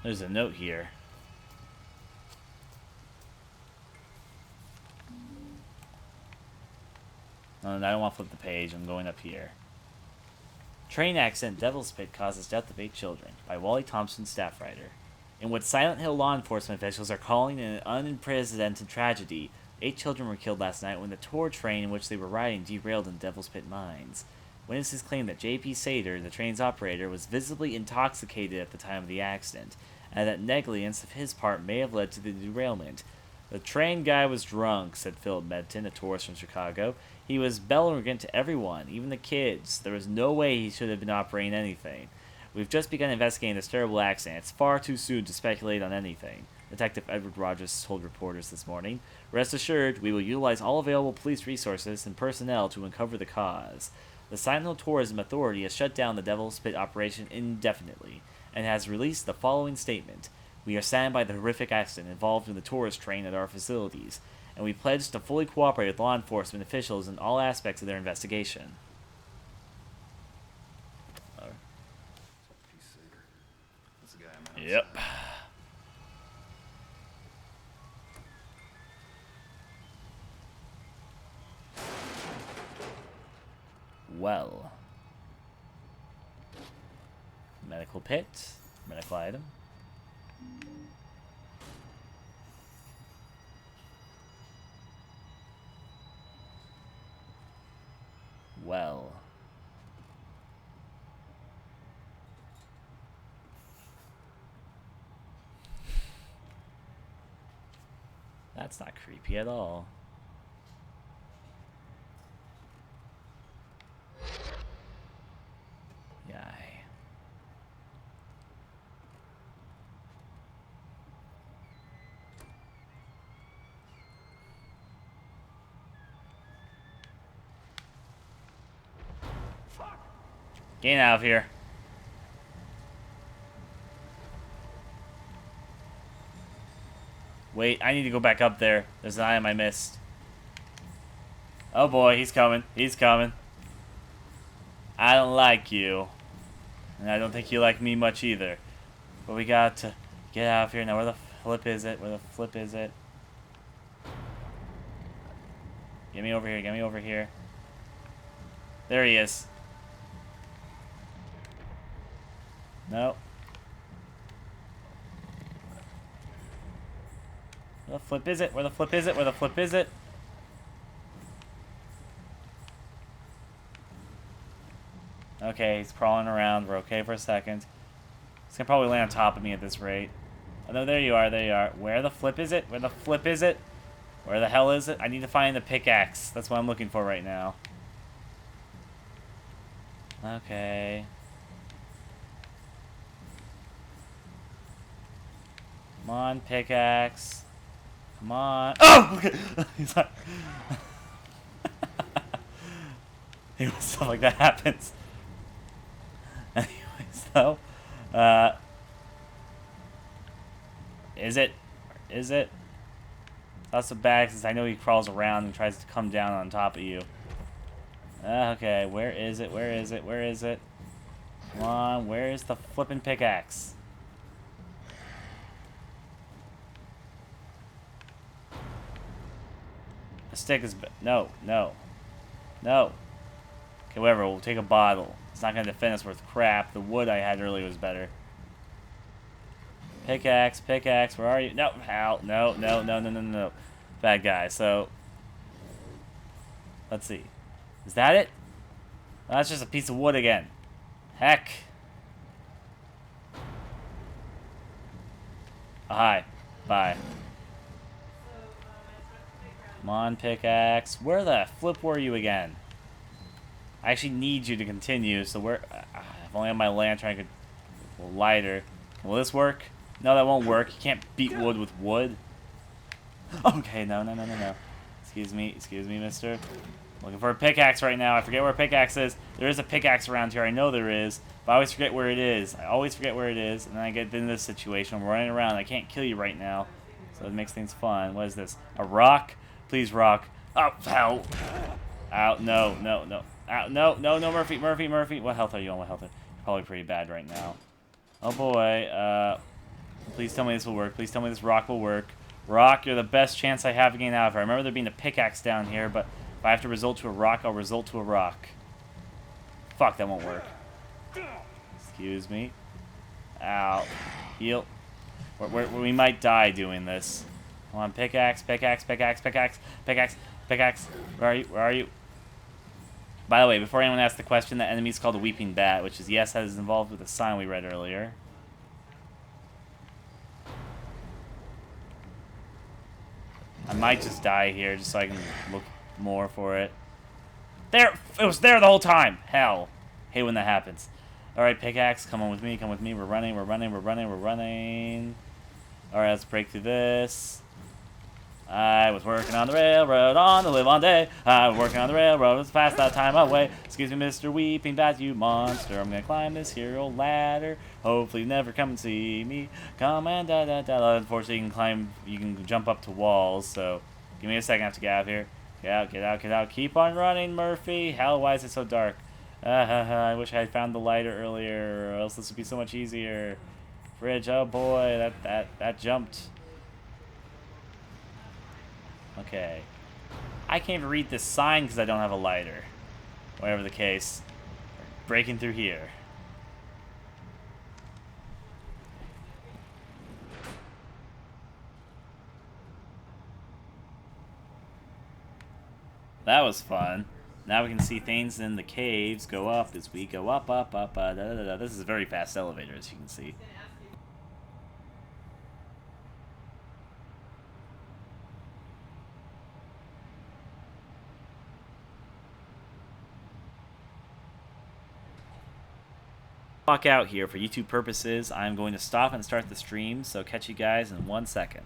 There's a note here. Oh, I don't want to flip the page. I'm going up here. Train accident Devil's Pit causes death of 8 children by Wally Thompson, staff writer. In what Silent Hill law enforcement officials are calling an unprecedented tragedy, 8 children were killed last night when the tour train in which they were riding derailed in Devil's Pit mines. Witnesses claim that J.P. Sater, the train's operator, was visibly intoxicated at the time of the accident, and that negligence of his part may have led to the derailment. The train guy was drunk, said Philip Medton, a tourist from Chicago. He was bellowing to everyone, even the kids. There was no way he should have been operating anything. We've just begun investigating this terrible accident. It's far too soon to speculate on anything, Detective Edward Rogers told reporters this morning. Rest assured, we will utilize all available police resources and personnel to uncover the cause. The Silent Hill Tourism Authority has shut down the Devil's Pit operation indefinitely, and has released the following statement. We are saddened by the horrific accident involved in the tourist train at our facilities, and we pledge to fully cooperate with law enforcement officials in all aspects of their investigation. Yep. Well. Medical pit. Medical item. Well. That's not creepy at all. Yay. Get out of here. Wait, I need to go back up there. There's an item I missed. Oh boy, he's coming. He's coming. I don't like you. And I don't think you like me much either. But we got to get out of here now. Where the flip is it? Where the flip is it? Get me over here. Get me over here. There he is. No. Where the flip is it? Where the flip is it? Where the flip is it? Okay, he's crawling around. We're okay for a second. He's gonna probably land on top of me at this rate. Oh no, there you are, there you are. Where the flip is it? Where the flip is it? Where the hell is it? I need to find the pickaxe. That's what I'm looking for right now. Okay. Come on, pickaxe. Come on. Oh! Okay. He's like... Stuff like that happens. though. Is it? Is it? That's so bad since I know he crawls around and tries to come down on top of you. Okay, where is it? Where is it? Where is it? Come on, where is the flippin' pickaxe? The stick is... No, no. No. Okay, whatever, we'll take a bottle. It's not gonna defend us worth crap. The wood I had earlier was better. Pickaxe, pickaxe, where are you? No, Hal, no, no, no, no, no, no. Bad guy, so... Let's see. Is that it? Oh, that's just a piece of wood again. Heck. Oh, hi. Bye. Come on, pickaxe. Where the flip were you again? I actually need you to continue, so where... if only on my lantern I could... A little lighter. Will this work? No, that won't work. You can't beat wood with wood. Okay, no, no, no, no, no. Excuse me, mister. Looking for a pickaxe right now. I forget where a pickaxe is. There is a pickaxe around here. I know there is. But I always forget where it is. I always forget where it is. And then I get in this situation. I'm running around. I can't kill you right now. So it makes things fun. What is this? A rock? Please, rock. Oh, ow. Ow, no, no, no. Ow, no, no, no, Murphy, Murphy, Murphy. What health are you on? What health are you? Probably pretty bad right now. Oh, boy. Please tell me this will work. Please tell me this rock will work. Rock, you're the best chance I have of getting out of here. I remember there being a pickaxe down here, but if I have to resort to a rock, I'll resort to a rock. Fuck, that won't work. Excuse me. Ow. Heal. We might die doing this. Come on, pickaxe, pickaxe, pickaxe, pickaxe, pickaxe, pickaxe. Where are you? Where are you? By the way, before anyone asks the question, that enemy is called a weeping bat, which is, yes, that is involved with the sign we read earlier. I might just die here just so I can look more for it. There! It was there the whole time! Hell. Hate when that happens. Alright, pickaxe, come on with me, come with me. We're running, we're running, we're running, we're running. Alright, let's break through this. I was working on the railroad on the live-on day. I was working on the railroad, it's past that time away. Excuse me, Mr. Weeping Bat, you monster. I'm gonna climb this here old ladder. Hopefully you never come and see me. Come and da-da-da. Unfortunately, you can jump up to walls, so give me a second, I have to get out of here. Get out, get out, get out. Keep on running, Murphy. Hell, why is it so dark? I wish I had found the lighter earlier, or else this would be so much easier. Fridge, oh boy, that jumped. Okay. I can't even read this sign because I don't have a lighter. Whatever the case. Breaking through here. That was fun. Now we can see things in the caves go up as we go up, up, up, da, da, da, da. This is a very fast elevator, as you can see. Walk out here for YouTube purposes. I'm going to stop and start the stream, so catch you guys in 1 second.